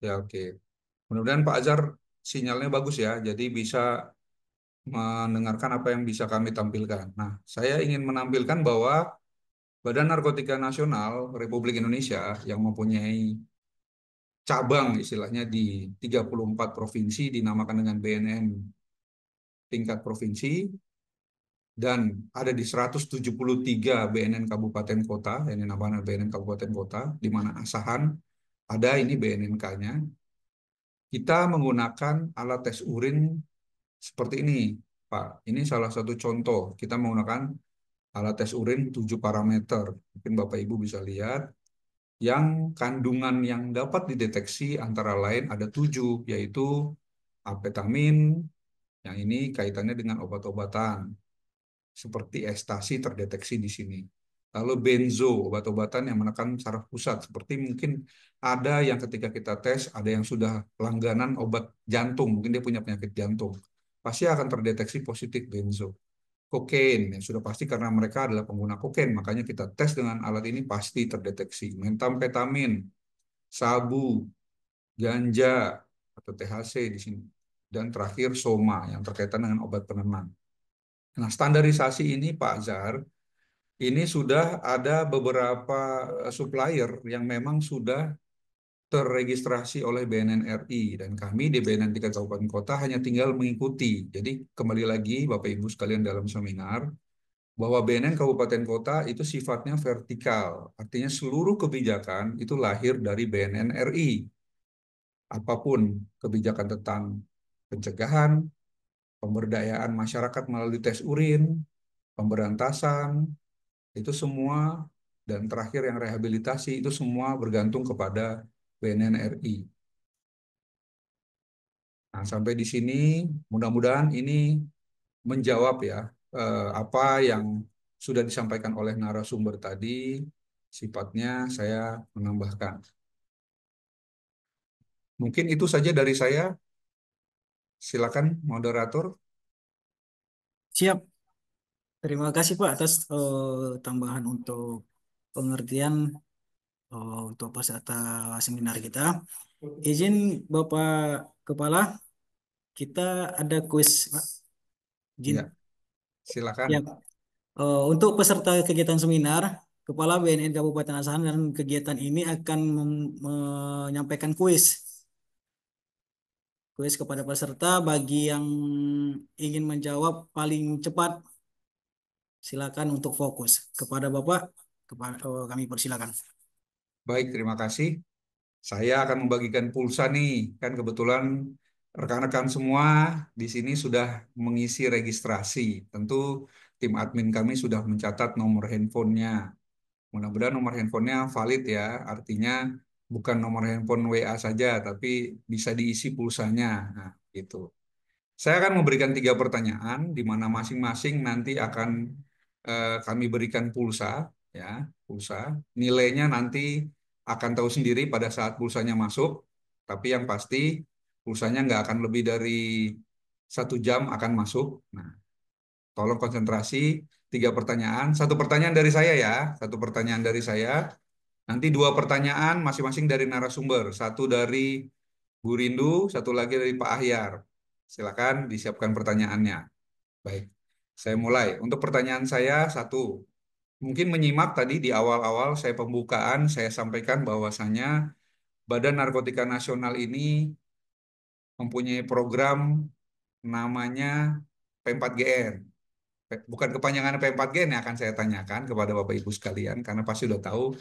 Ya oke. Mudah-mudahan Pak Azhar sinyalnya bagus ya, jadi bisa mendengarkan apa yang bisa kami tampilkan. Nah, saya ingin menampilkan bahwa Badan Narkotika Nasional Republik Indonesia yang mempunyai cabang istilahnya di 34 provinsi dinamakan dengan BNN tingkat provinsi dan ada di 173 BNN kabupaten kota, ini namanya BNN kabupaten kota, di mana Asahan ada ini BNNK-nya. Kita menggunakan alat tes urin seperti ini, Pak. Ini salah satu contoh. Kita menggunakan alat tes urin 7 parameter. Mungkin Bapak Ibu bisa lihat. Yang kandungan yang dapat dideteksi antara lain ada 7, yaitu amfetamin, yang ini kaitannya dengan obat-obatan. Seperti ekstasi terdeteksi di sini. Lalu benzo, obat-obatan yang menekan saraf pusat. Seperti mungkin ada yang ketika kita tes, ada yang sudah langganan obat jantung, mungkin dia punya penyakit jantung. Pasti akan terdeteksi positif benzo. Kokain, ya sudah pasti karena mereka adalah pengguna kokain, makanya kita tes dengan alat ini pasti terdeteksi. Metamfetamin, sabu, ganja, atau THC di sini. Dan terakhir soma, yang terkaitan dengan obat penenang. Nah, standarisasi ini Pak Zar, ini sudah ada beberapa supplier yang memang sudah terregistrasi oleh BNN RI dan kami di BNN tingkat kabupaten kota hanya tinggal mengikuti. Jadi kembali lagi Bapak Ibu sekalian dalam seminar bahwa BNN kabupaten kota itu sifatnya vertikal, artinya seluruh kebijakan itu lahir dari BNN RI. Apapun kebijakan tentang pencegahan, pemberdayaan masyarakat melalui tes urin, pemberantasan, itu semua, dan terakhir yang rehabilitasi, itu semua bergantung kepada BNN RI. Nah, sampai di sini mudah-mudahan ini menjawab ya apa yang sudah disampaikan oleh narasumber tadi, sifatnya saya menambahkan. Mungkin itu saja dari saya. Silakan moderator. Siap. Terima kasih Pak atas tambahan untuk pengertian untuk peserta seminar kita. Izin Bapak Kepala, kita ada kuis, Pak. Izin. Ya, silakan. Ya. Untuk peserta kegiatan seminar, Kepala BNN Kabupaten Asahan dan kegiatan ini akan menyampaikan kuis. Kuis kepada peserta, bagi yang ingin menjawab paling cepat, silakan untuk fokus. Kepada Bapak, kami persilakan. Baik, terima kasih. Saya akan membagikan pulsa nih. Kan kebetulan rekan-rekan semua di sini sudah mengisi registrasi. Tentu tim admin kami sudah mencatat nomor handphonenya. Mudah-mudahan nomor handphonenya valid ya. Artinya bukan nomor handphone WA saja, tapi bisa diisi pulsanya. Nah, gitu. Saya akan memberikan 3 pertanyaan, di mana masing-masing nanti akan kami berikan pulsa, ya, pulsa. Nilainya nanti akan tahu sendiri pada saat pulsanya masuk, tapi yang pasti pulsanya nggak akan lebih dari 1 jam akan masuk. Nah, tolong konsentrasi. 3 pertanyaan, 1 pertanyaan dari saya ya, 1 pertanyaan dari saya. Nanti 2 pertanyaan masing-masing dari narasumber, satu dari Bu Rindu, satu lagi dari Pak Ahyar. Silakan disiapkan pertanyaannya. Baik, saya mulai. Untuk pertanyaan saya, satu. Mungkin menyimak tadi di awal-awal saya pembukaan, saya sampaikan bahwasannya Badan Narkotika Nasional ini mempunyai program namanya P4GN. Bukan kepanjangan P4GN yang akan saya tanyakan kepada Bapak Ibu sekalian, karena pasti sudah tahu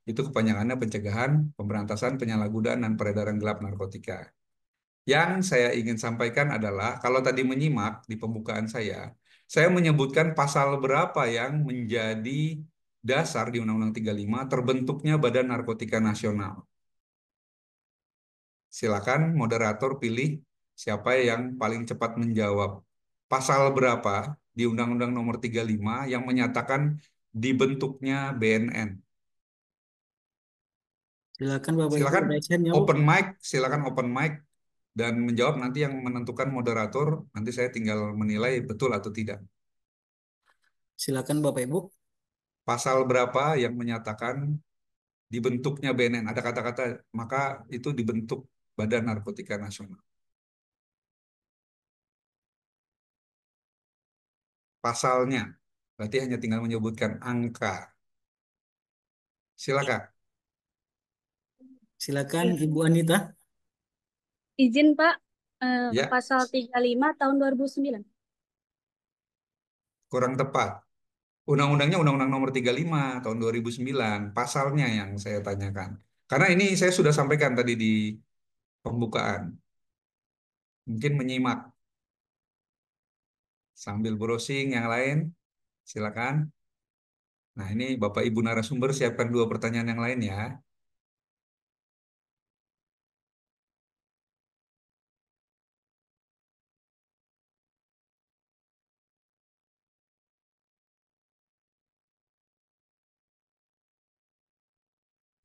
itu kepanjangannya pencegahan, pemberantasan, penyalahgunaan, dan peredaran gelap narkotika. Yang saya ingin sampaikan adalah, kalau tadi menyimak di pembukaan saya menyebutkan pasal berapa yang menjadi dasar di Undang-Undang 35 terbentuknya Badan Narkotika Nasional. Silakan moderator pilih siapa yang paling cepat menjawab. Pasal berapa di Undang-Undang Nomor 35 yang menyatakan dibentuknya BNN? Silakan Bapak Ibu, Silakan raise hand ya Bu. open mic, silakan open mic dan menjawab, nanti yang menentukan moderator, nanti saya tinggal menilai betul atau tidak. Silakan Bapak Ibu. Pasal berapa yang menyatakan dibentuknya BNN? Ada kata-kata, maka itu dibentuk Badan Narkotika Nasional. Pasalnya, berarti hanya tinggal menyebutkan angka. Silakan. Silakan Ibu Anita. Izin Pak, Ya, pasal 35 tahun 2009. kurang tepat. Undang-undangnya Undang-Undang Nomor 35 tahun 2009. Pasalnya yang saya tanyakan. Karena ini saya sudah sampaikan tadi di pembukaan. Mungkin menyimak. Sambil browsing yang lain, silakan. Nah, ini Bapak Ibu narasumber siapkan 2 pertanyaan yang lain ya.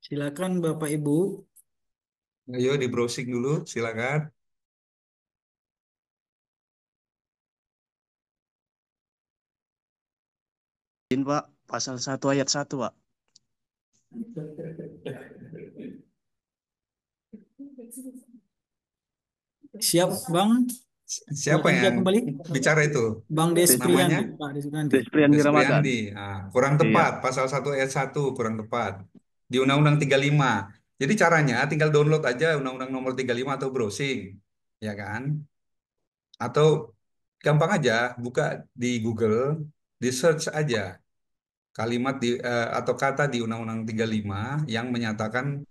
Silakan Bapak Ibu. Ayo di browsing dulu, silakan. Izin Pak, pasal 1 ayat 1 Pak. Siap Bang. Siapa Silakan yang kembali. bicara itu? Bang Namanya? Despriandi, Pak Despriandi. Despriandi Ramadan. Despriandi. Nah, kurang Iya. tepat, pasal 1 ayat 1 kurang tepat. Di Undang-Undang 35. Jadi caranya tinggal download aja Undang-Undang Nomor 35 atau browsing. Ya kan? Atau gampang aja, buka di Google, di search aja kalimat atau kata di Undang-Undang 35 yang menyatakan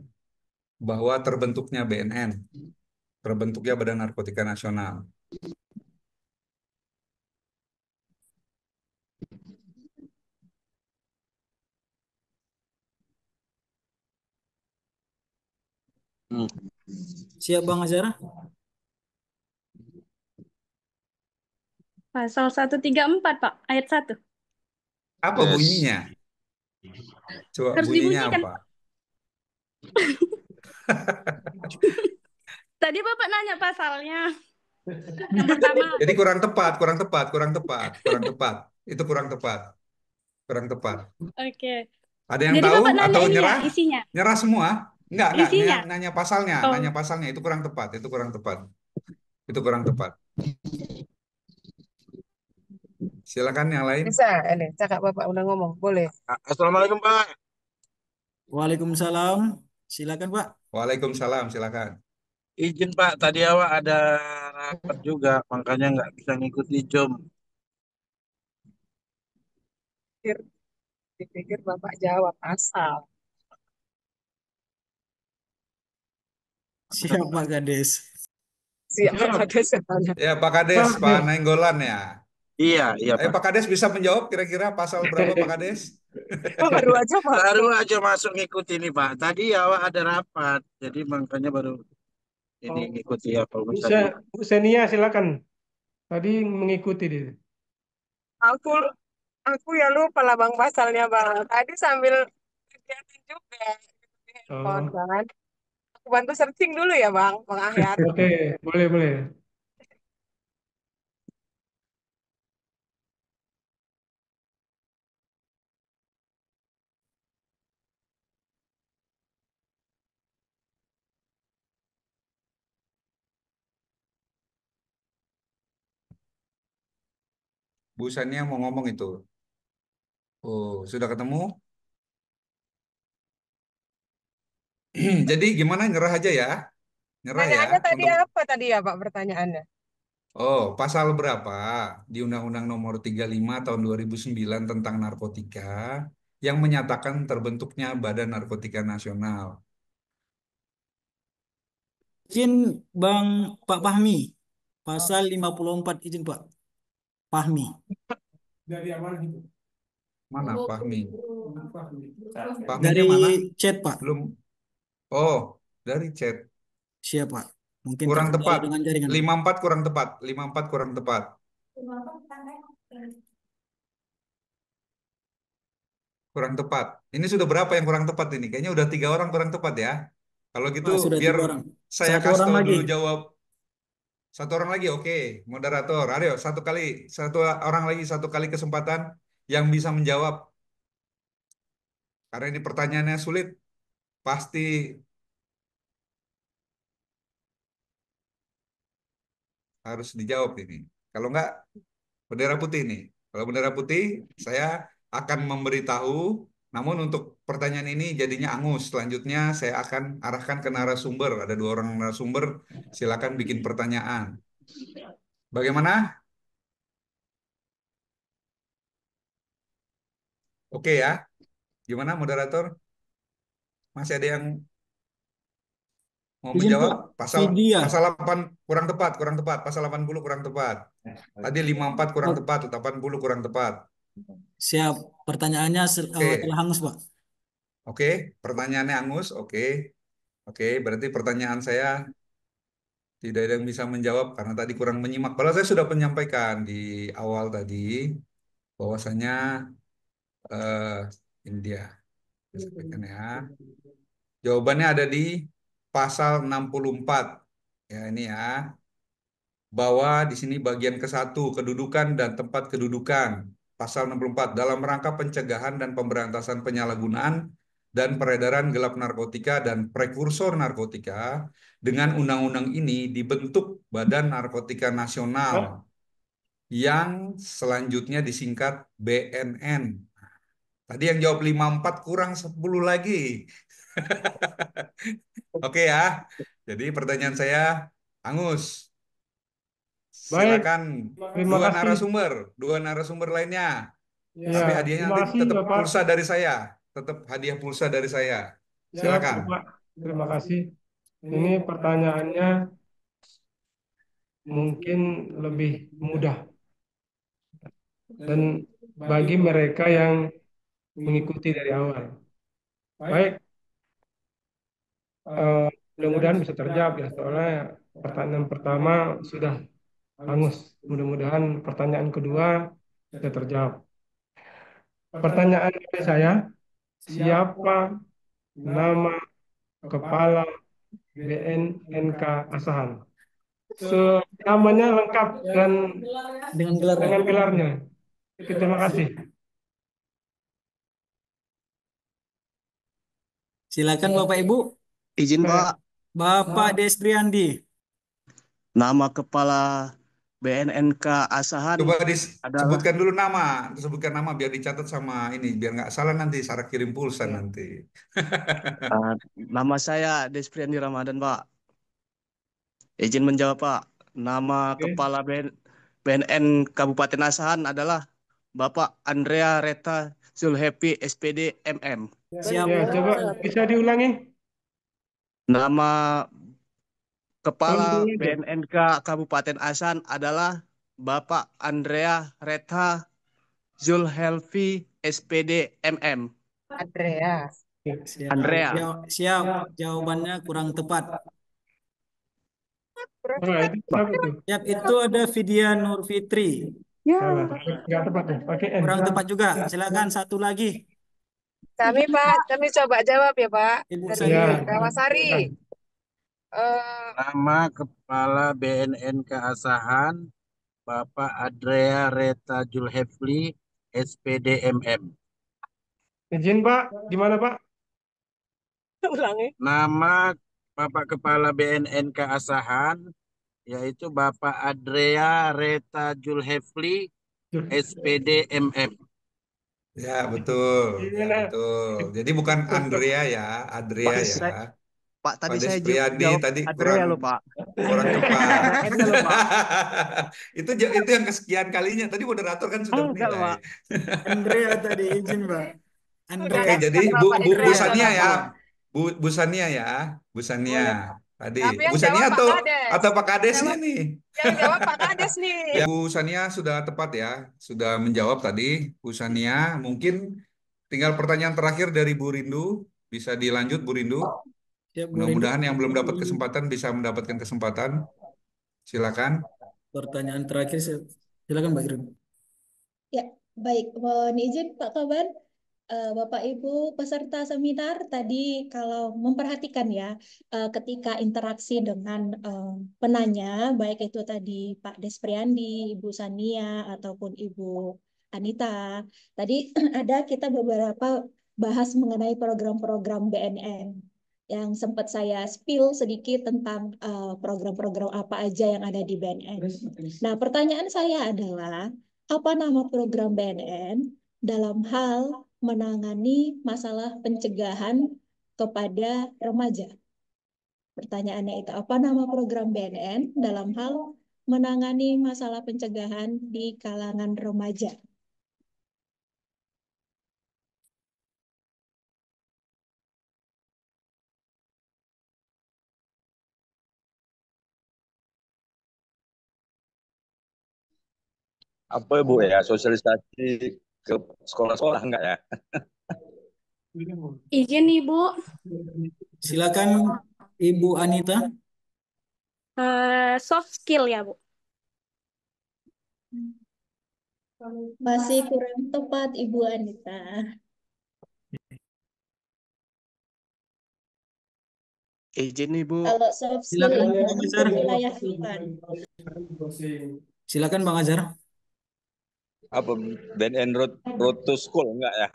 bahwa terbentuknya BNN, terbentuknya Badan Narkotika Nasional. Siap Bang Azhar. Pasal 134 Pak, ayat 1. Apa Yes. bunyinya? Coba Harus bunyinya dibunyikan. apa? Tadi Bapak nanya pasalnya. Yang pertama. Jadi kurang tepat. Itu kurang tepat. Oke. Ada yang Jadi tahu Bapak nanya atau ini ya, nyerah? isinya. Nyerah semua? Enggak, Isinya. nanya pasalnya, Oh. nanya pasalnya itu kurang tepat. Silakan yang lain. Bisa, ini cakap Bapak udah ngomong, boleh. Assalamualaikum Pak. Waalaikumsalam. Silakan Pak. Waalaikumsalam, silakan. Izin Pak, tadi awak ada rapat juga, makanya nggak bisa ngikuti Zoom. Dipikir, dipikir Bapak jawab asal. Siap Pak Kades. Siap, Siap. ada semuanya. Ya, Pak Kades, Siap, Pak Des. Nainggolan ya. Iya, iya Ayo Pak. Pak Kades bisa menjawab kira-kira pasal berapa Pak Kades? Baru aja Pak. Baru aja masuk ngikuti nih Pak. Tadi awak ada rapat, jadi makanya baru ini Oh, ngikuti apa Bu, tadi. Bu Senia silakan. Tadi mengikuti dia. Aku aku ya lupa lah Bang pasalnya Bang. Tadi sambil kegiatan juga di handphone Oh, kan. Aku bantu searching dulu ya Bang, Bang Ahyar. oke, boleh boleh. Bu Sania mau ngomong itu. Oh, sudah ketemu? Jadi gimana nyerah aja ya? Nyerah ya Pertanyaannya tadi untuk apa tadi ya Pak pertanyaannya? Oh, pasal berapa di Undang-Undang Nomor 35 Tahun 2009 tentang narkotika yang menyatakan terbentuknya Badan Narkotika Nasional? Izin Bang Pak Fahmi. Pasal 54 izin Pak Fahmi. Dari yang mana itu? Mana Fahmi? Dari Fahminya mana? chat Pak. Belum. Oh, dari chat. Siap Pak. Mungkin Kurang terkendala tepat. dengan jaringan. 54 kurang tepat. 54 kurang tepat. Kurang tepat. Ini sudah berapa yang kurang tepat ini? Kayaknya udah 3 orang kurang tepat ya. Kalau gitu Pak sudah biar 3 orang. saya Satu kasih orang tahu lagi. dulu jawab. 1 orang lagi, oke. Moderator, ayo satu orang lagi 1 kali kesempatan yang bisa menjawab. Karena ini pertanyaannya sulit, pasti harus dijawab ini. Kalau enggak, bendera putih ini. Kalau bendera putih, saya akan memberitahu. Namun untuk pertanyaan ini jadinya angus. Selanjutnya saya akan arahkan ke narasumber. Ada 2 orang narasumber. Silakan bikin pertanyaan. Bagaimana? Oke ya. Gimana moderator? Masih ada yang mau Izin menjawab? Pak. Pasal Vidya. pasal 8 kurang tepat. Pasal 80 kurang tepat. Tadi 54 kurang Oh, tepat, 80 kurang tepat. siap. Pertanyaannya telah Oke. hangus Pak. Oke, pertanyaannya Angus. Oke. Oke, berarti pertanyaan saya tidak ada yang bisa menjawab karena tadi kurang menyimak. Kalau saya sudah menyampaikan di awal tadi bahwasanya eh ini dia. Saya sampaikan ya. Jawabannya ada di pasal 64. Ya, ini ya. Bahwa di sini bagian ke-1 kedudukan dan tempat kedudukan. Pasal 64 dalam rangka pencegahan dan pemberantasan penyalahgunaan dan peredaran gelap narkotika dan prekursor narkotika. Dengan undang-undang ini dibentuk Badan Narkotika Nasional yang selanjutnya disingkat BNN. Tadi yang jawab 54 kurang 10 lagi. Oke ya. Jadi pertanyaan saya, Angus, Baik, silakan terima kasih. dua narasumber lainnya. Ya, Tapi hadiahnya terima nanti kasih tetap Bapak. pulsa dari saya. Tetap hadiah pulsa dari saya. Siap, Silakan. Bapak. Terima kasih. Ini pertanyaannya mungkin lebih mudah. Dan bagi mereka yang mengikuti dari awal. Baik, mudah-mudahan bisa terjawab ya. Soalnya pertanyaan pertama sudah hangus. Mudah-mudahan pertanyaan kedua bisa terjawab. Pertanyaan dari saya, siapa nama Kepala BNNK Asahan? Namanya lengkap dan Dengan gelarnya. dengan gelarnya. Oke, terima kasih. Silakan Bapak Ibu. Izin Pak, Bapak Despriandi. nama Kepala BNNK Asahan Coba adalah disebutkan dulu nama. Sebutkan nama biar dicatat sama ini. Biar nggak salah nanti Sarah kirim pulsa nanti. nama saya Despriandi Ramadan Pak. Izin menjawab, Pak. Nama Oke. Kepala BNN Kabupaten Asahan adalah Bapak Andrea Reta Zulhepi, SPD, MM. Siap. Ya, coba bisa diulangi. Nama Kepala Tolong aja. BNNK Kabupaten Asahan adalah Bapak Andrea Reta Zulhelfi, SPD, MM. Andrea. Siap. Andrea. Siap. Jawabannya kurang tepat. Oh, itu apa tuh? Siap, itu ada Vidya Nur Fitri. Salah. Nggak tepat ya. Pakai N. Kurang tepat juga. Silakan satu lagi. Kami Pak, kami coba jawab ya Pak. Ibu Dari Sani. Ya. Kawasari. Nama Kepala BNN Keasahan Bapak Andrea Reta Julhefli, SPD MM. Izin Pak, gimana Pak? Ulangi. Nama Bapak Kepala BNN Keasahan yaitu Bapak Andrea Reta Julhefli, SPD MM. Ya, betul. Ya, Gimana? betul. Jadi bukan Andrea ya, Adria Pak, ya. Pak, tadi Pak saya Despriyadi jawab tadi Andrea loh, Pak. kurang tepat. N-nya loh, Pak. Itu yang kesekian kalinya. Tadi moderator kan sudah Enggak, menilai. Pak. Andrea tadi izin, Pak. Andrea. Oke, jadi Kenapa Bu Andrea? Sania ya. Bu Sania ya. Bu Sania. Tadi. Tapi yang Bu Sania jawab Pak atau Kades. Pak Kadesnya nih? Yang jawab Pak Kades nih. Ya, Bu Sania sudah tepat ya. Sudah menjawab tadi. Bu Sania, mungkin tinggal pertanyaan terakhir dari Bu Rindu. Bisa dilanjut, Bu Rindu. Siap, Bu Rindu. Mudah-mudahan yang belum dapat kesempatan bisa mendapatkan kesempatan. Silakan. Pertanyaan terakhir, silakan Mbak Irun. Ya, baik. Mohon izin Pak Kaban, Bapak Ibu peserta seminar tadi kalau memperhatikan ya, ketika interaksi dengan penanya, baik itu tadi Pak Despriyandi, Ibu Sania, ataupun Ibu Anita, tadi ada kita beberapa bahas mengenai program-program BNN yang sempat saya spill sedikit tentang program-program apa aja yang ada di BNN. Nah, pertanyaan saya adalah, apa nama program BNN dalam hal menangani masalah pencegahan kepada remaja? Pertanyaannya itu, apa nama program BNN dalam hal menangani masalah pencegahan di kalangan remaja? Apa Bu ya, sosialisasi ke sekolah-sekolah enggak ya? Izin Ibu, Silakan Ibu Anita. soft skill ya Bu. Masih kurang tepat Ibu Anita. Izin Ibu. Kalau soft skill Silakan itu Bang Azhar. wilayah Tuhan. Silakan Bang Azhar. Apa BNN Road to School enggak ya?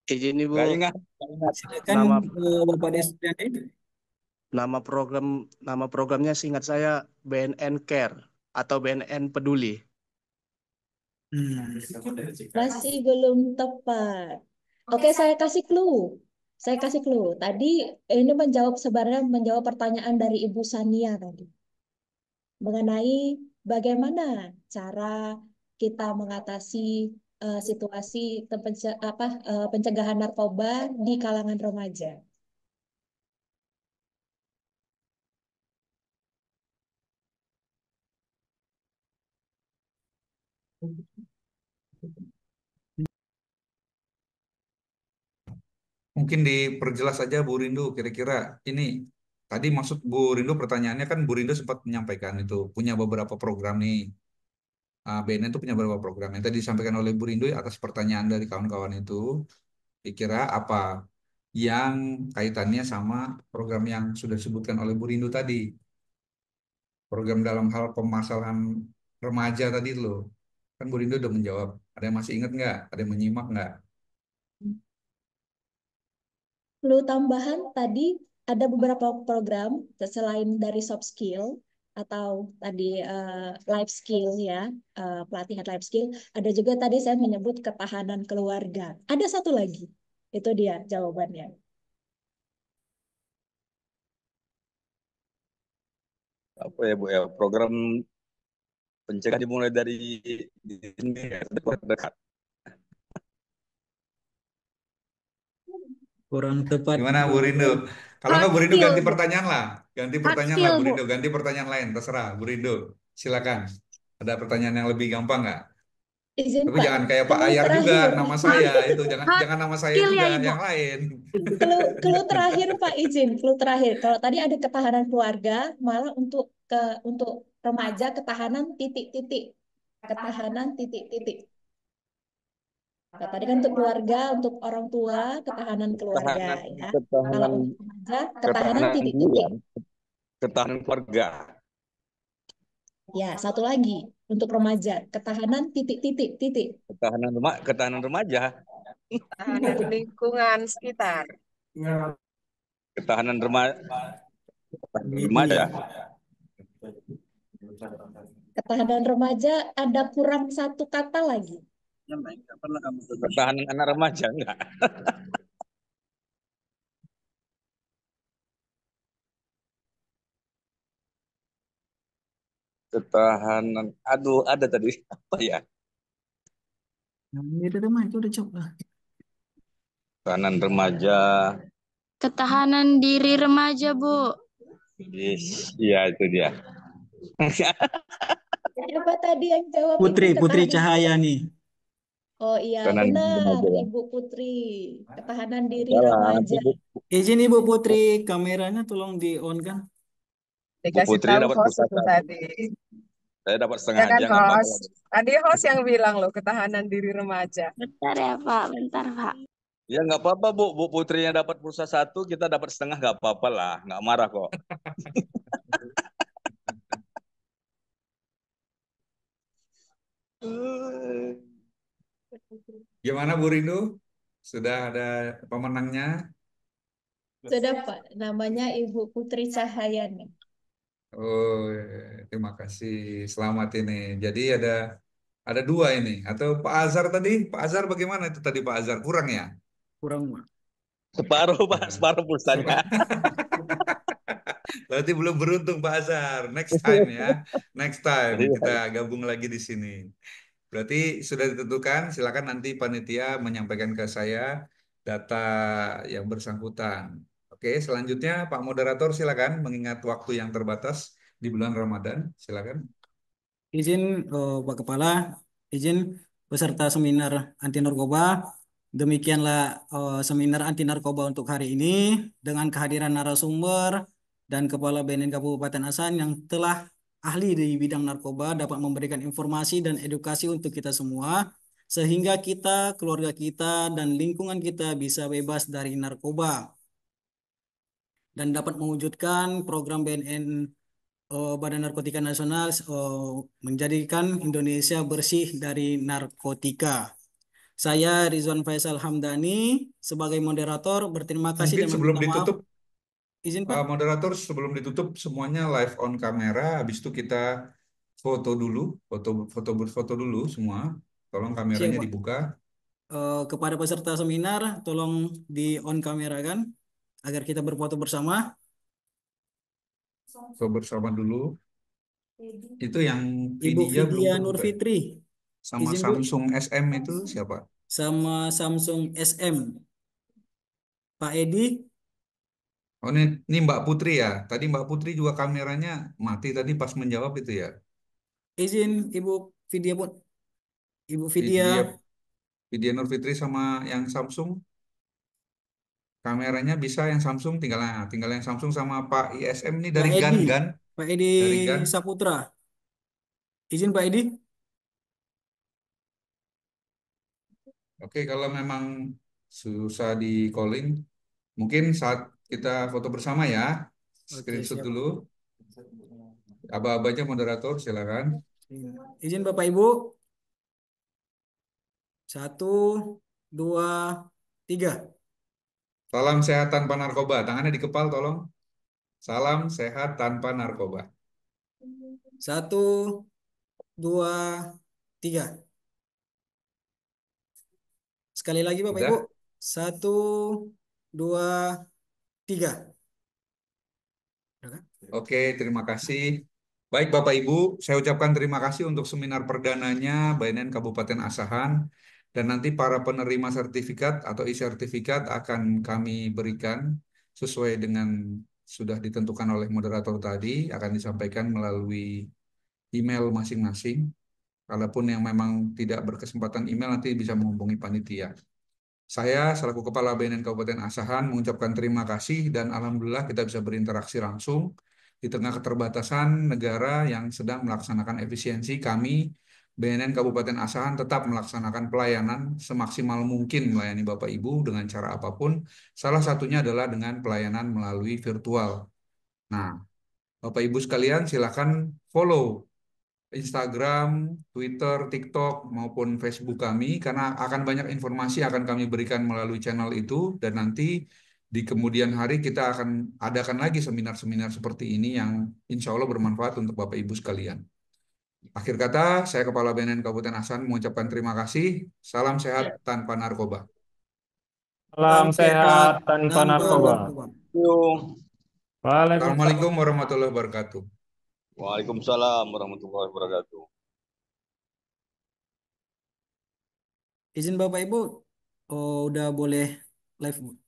Izin Ibu. Enggak ingat. Silakan Nama Bapak Despriyandi. nama programnya seingat saya BNN Care atau BNN Peduli. Masih belum tepat. Oke, saya kasih clue. Saya kasih clue. Tadi ini sebenarnya menjawab pertanyaan dari Ibu Sania tadi. Mengenai bagaimana cara kita mengatasi situasi pencegahan narkoba di kalangan remaja. Mungkin diperjelas saja Bu Rindu, kira-kira ini tadi maksud Bu Rindu pertanyaannya kan Bu Rindu sempat menyampaikan itu punya beberapa program nih. BNN itu punya beberapa program yang tadi disampaikan oleh Bu Rindu atas pertanyaan dari kawan-kawan itu. Kira-kira apa yang kaitannya sama program yang sudah disebutkan oleh Bu Rindu tadi? Program dalam hal permasalahan remaja tadi loh. Kan Bu Rindu udah menjawab. Ada yang masih ingat nggak? Ada yang menyimak nggak? Clue tambahan tadi ada beberapa program selain dari soft skill atau tadi life skill ya, pelatihan life skill. Ada juga tadi saya menyebut ketahanan keluarga. Ada satu lagi, itu dia jawabannya. apa ya Bu ya, program pencegahan dimulai dari dini ya, dekat. Kurang tepat. Gimana Bu Rindo? Kalau Hard nggak Bu Rindo skill, ganti Bu. pertanyaan lah. Ganti Hard pertanyaan lah skill, Bu Bu. Rindo. Ganti pertanyaan lain. Terserah Bu Rindo. Silakan. Ada pertanyaan yang lebih gampang nggak? Izin Tapi Pak, jangan kayak Pak clue Ayar juga. terakhir. Nama Hard, saya itu. Jangan hard jangan nama saya skill ya, juga. Ibu. Yang lain. Clue terakhir Pak, izin. Clue terakhir. Kalau tadi ada ketahanan keluarga, malah untuk remaja ketahanan titik-titik. Ketahanan titik-titik. Nah, tadi kan untuk keluarga, untuk orang tua, ketahanan keluarga Ketahanan ya. Kalau ketahanan untuk remaja, ketahanan ketahanan diri titik-titik. ya, ketahanan keluarga, Ya, satu lagi untuk remaja, ketahanan titik-titik, titik. ketahanan remaja, Tahanan lingkungan sekitar. ketahanan remaja Media. ya. Ketahanan remaja ada kurang satu kata lagi. Ketahanan anak remaja enggak. Ketahanan, aduh ada tadi apa ya? Itu remaja udah coba. Ketahanan remaja, Ketahanan diri remaja, Bu. iya itu dia. Siapa tadi yang jawab Putri itu ketahanan? Cahayani. Oh iya, Ketahanan benar, remaja ya. Ibu Putri. Ketahanan diri Salah, remaja. Izin Ibu Putri, kameranya tolong di on kan. Bu Dikasih Putri tahu dapat host pulsa itu satu. tadi. Saya dapat Ya setengah kan aja nggak apa-apa. host? Tadi host yang bilang loh ketahanan diri remaja. Bentar ya, Pak. Bentar, Pak. Ya nggak apa-apa Bu. Bu Putrinya dapat pulsa satu, kita dapat setengah nggak apa-apa lah, nggak marah kok. Gimana Bu Rindo? Sudah ada pemenangnya? Sudah Pak, namanya Ibu Putri Cahayani. Oh, terima kasih. Selamat ini. Jadi ada dua ini. Atau Pak Azhar tadi? Pak Azhar bagaimana itu tadi Pak Azhar? Kurang ya? Kurang, Pak. Separuh Pak, separuh pulsanya. Berarti belum beruntung Pak Azhar. Next time ya. Next time Iya. kita gabung lagi di sini. Berarti sudah ditentukan. Silakan nanti panitia menyampaikan ke saya data yang bersangkutan. Oke, selanjutnya Pak Moderator silakan mengingat waktu yang terbatas di bulan Ramadan. Silakan. Izin Pak Kepala, izin peserta seminar anti narkoba. Demikianlah seminar anti narkoba untuk hari ini dengan kehadiran narasumber dan Kepala BNN Kabupaten Asahan yang telah ahli di bidang narkoba dapat memberikan informasi dan edukasi untuk kita semua sehingga kita, keluarga kita dan lingkungan kita bisa bebas dari narkoba dan dapat mewujudkan program BNN Badan Narkotika Nasional menjadikan Indonesia bersih dari narkotika. Saya Rizwan Faisal Hamdani sebagai moderator berterima kasih Mungkin dan sebelum meminta maaf. ditutup, Izin Pak Pak. Moderator, sebelum ditutup semuanya live on kamera. Habis itu kita foto dulu, foto berfoto dulu semua. Tolong kameranya Siap Pak. dibuka. Kepada peserta seminar tolong di on kamera kan agar kita berfoto bersama. Foto bersama dulu. Itu yang Ibu Vidya belum Vidya terbuka. Nurfitri Sama izin Bu. Samsung SM itu siapa? Sama Samsung SM Pak Edi. Oh ini Mbak Putri ya. Tadi Mbak Putri juga kameranya mati tadi pas menjawab itu ya. Izin Ibu Vidya pun. Ibu Vidya. Vidya Nurfitri sama yang Samsung. Kameranya bisa yang Samsung tinggal yang Samsung sama Pak ISM ini dari Pak Edi. GAN. Pak Edi Dari GAN. Saputra. Izin Pak Edi. Oke, kalau memang susah di calling, mungkin saat kita foto bersama ya. Screenshot siap. dulu. Aba-abanya moderator, silakan. Izin Bapak Ibu. 1, 2, 3. Salam sehat tanpa narkoba. Tangannya di kepal, tolong. Salam sehat tanpa narkoba. 1, 2, 3. Sekali lagi Bapak Sudah? Ibu. 1, 2, 3. Oke, terima kasih. Baik Bapak Ibu, saya ucapkan terima kasih untuk seminar perdananya BNN Kabupaten Asahan. Dan nanti para penerima sertifikat atau e-sertifikat akan kami berikan sesuai dengan sudah ditentukan oleh moderator tadi, akan disampaikan melalui email masing-masing. Kalaupun yang memang tidak berkesempatan email nanti bisa menghubungi panitia. Saya selaku Kepala BNN Kabupaten Asahan mengucapkan terima kasih dan alhamdulillah kita bisa berinteraksi langsung di tengah keterbatasan negara yang sedang melaksanakan efisiensi. Kami BNN Kabupaten Asahan tetap melaksanakan pelayanan semaksimal mungkin melayani Bapak Ibu dengan cara apapun. Salah satunya adalah dengan pelayanan melalui virtual. Nah, Bapak Ibu sekalian silakan follow Instagram, Twitter, TikTok, maupun Facebook kami, karena akan banyak informasi yang akan kami berikan melalui channel itu, dan nanti di kemudian hari kita akan adakan lagi seminar-seminar seperti ini yang insya Allah bermanfaat untuk Bapak Ibu sekalian. Akhir kata, saya Kepala BNN Kabupaten Asahan mengucapkan terima kasih. Salam sehat tanpa narkoba. Salam sehat tanpa tanpa narkoba. narkoba. Yuk. Waalaikumsalam. Assalamualaikum warahmatullahi wabarakatuh. Waalaikumsalam warahmatullahi wabarakatuh. Izin Bapak Ibu, oh, udah boleh live, Bu.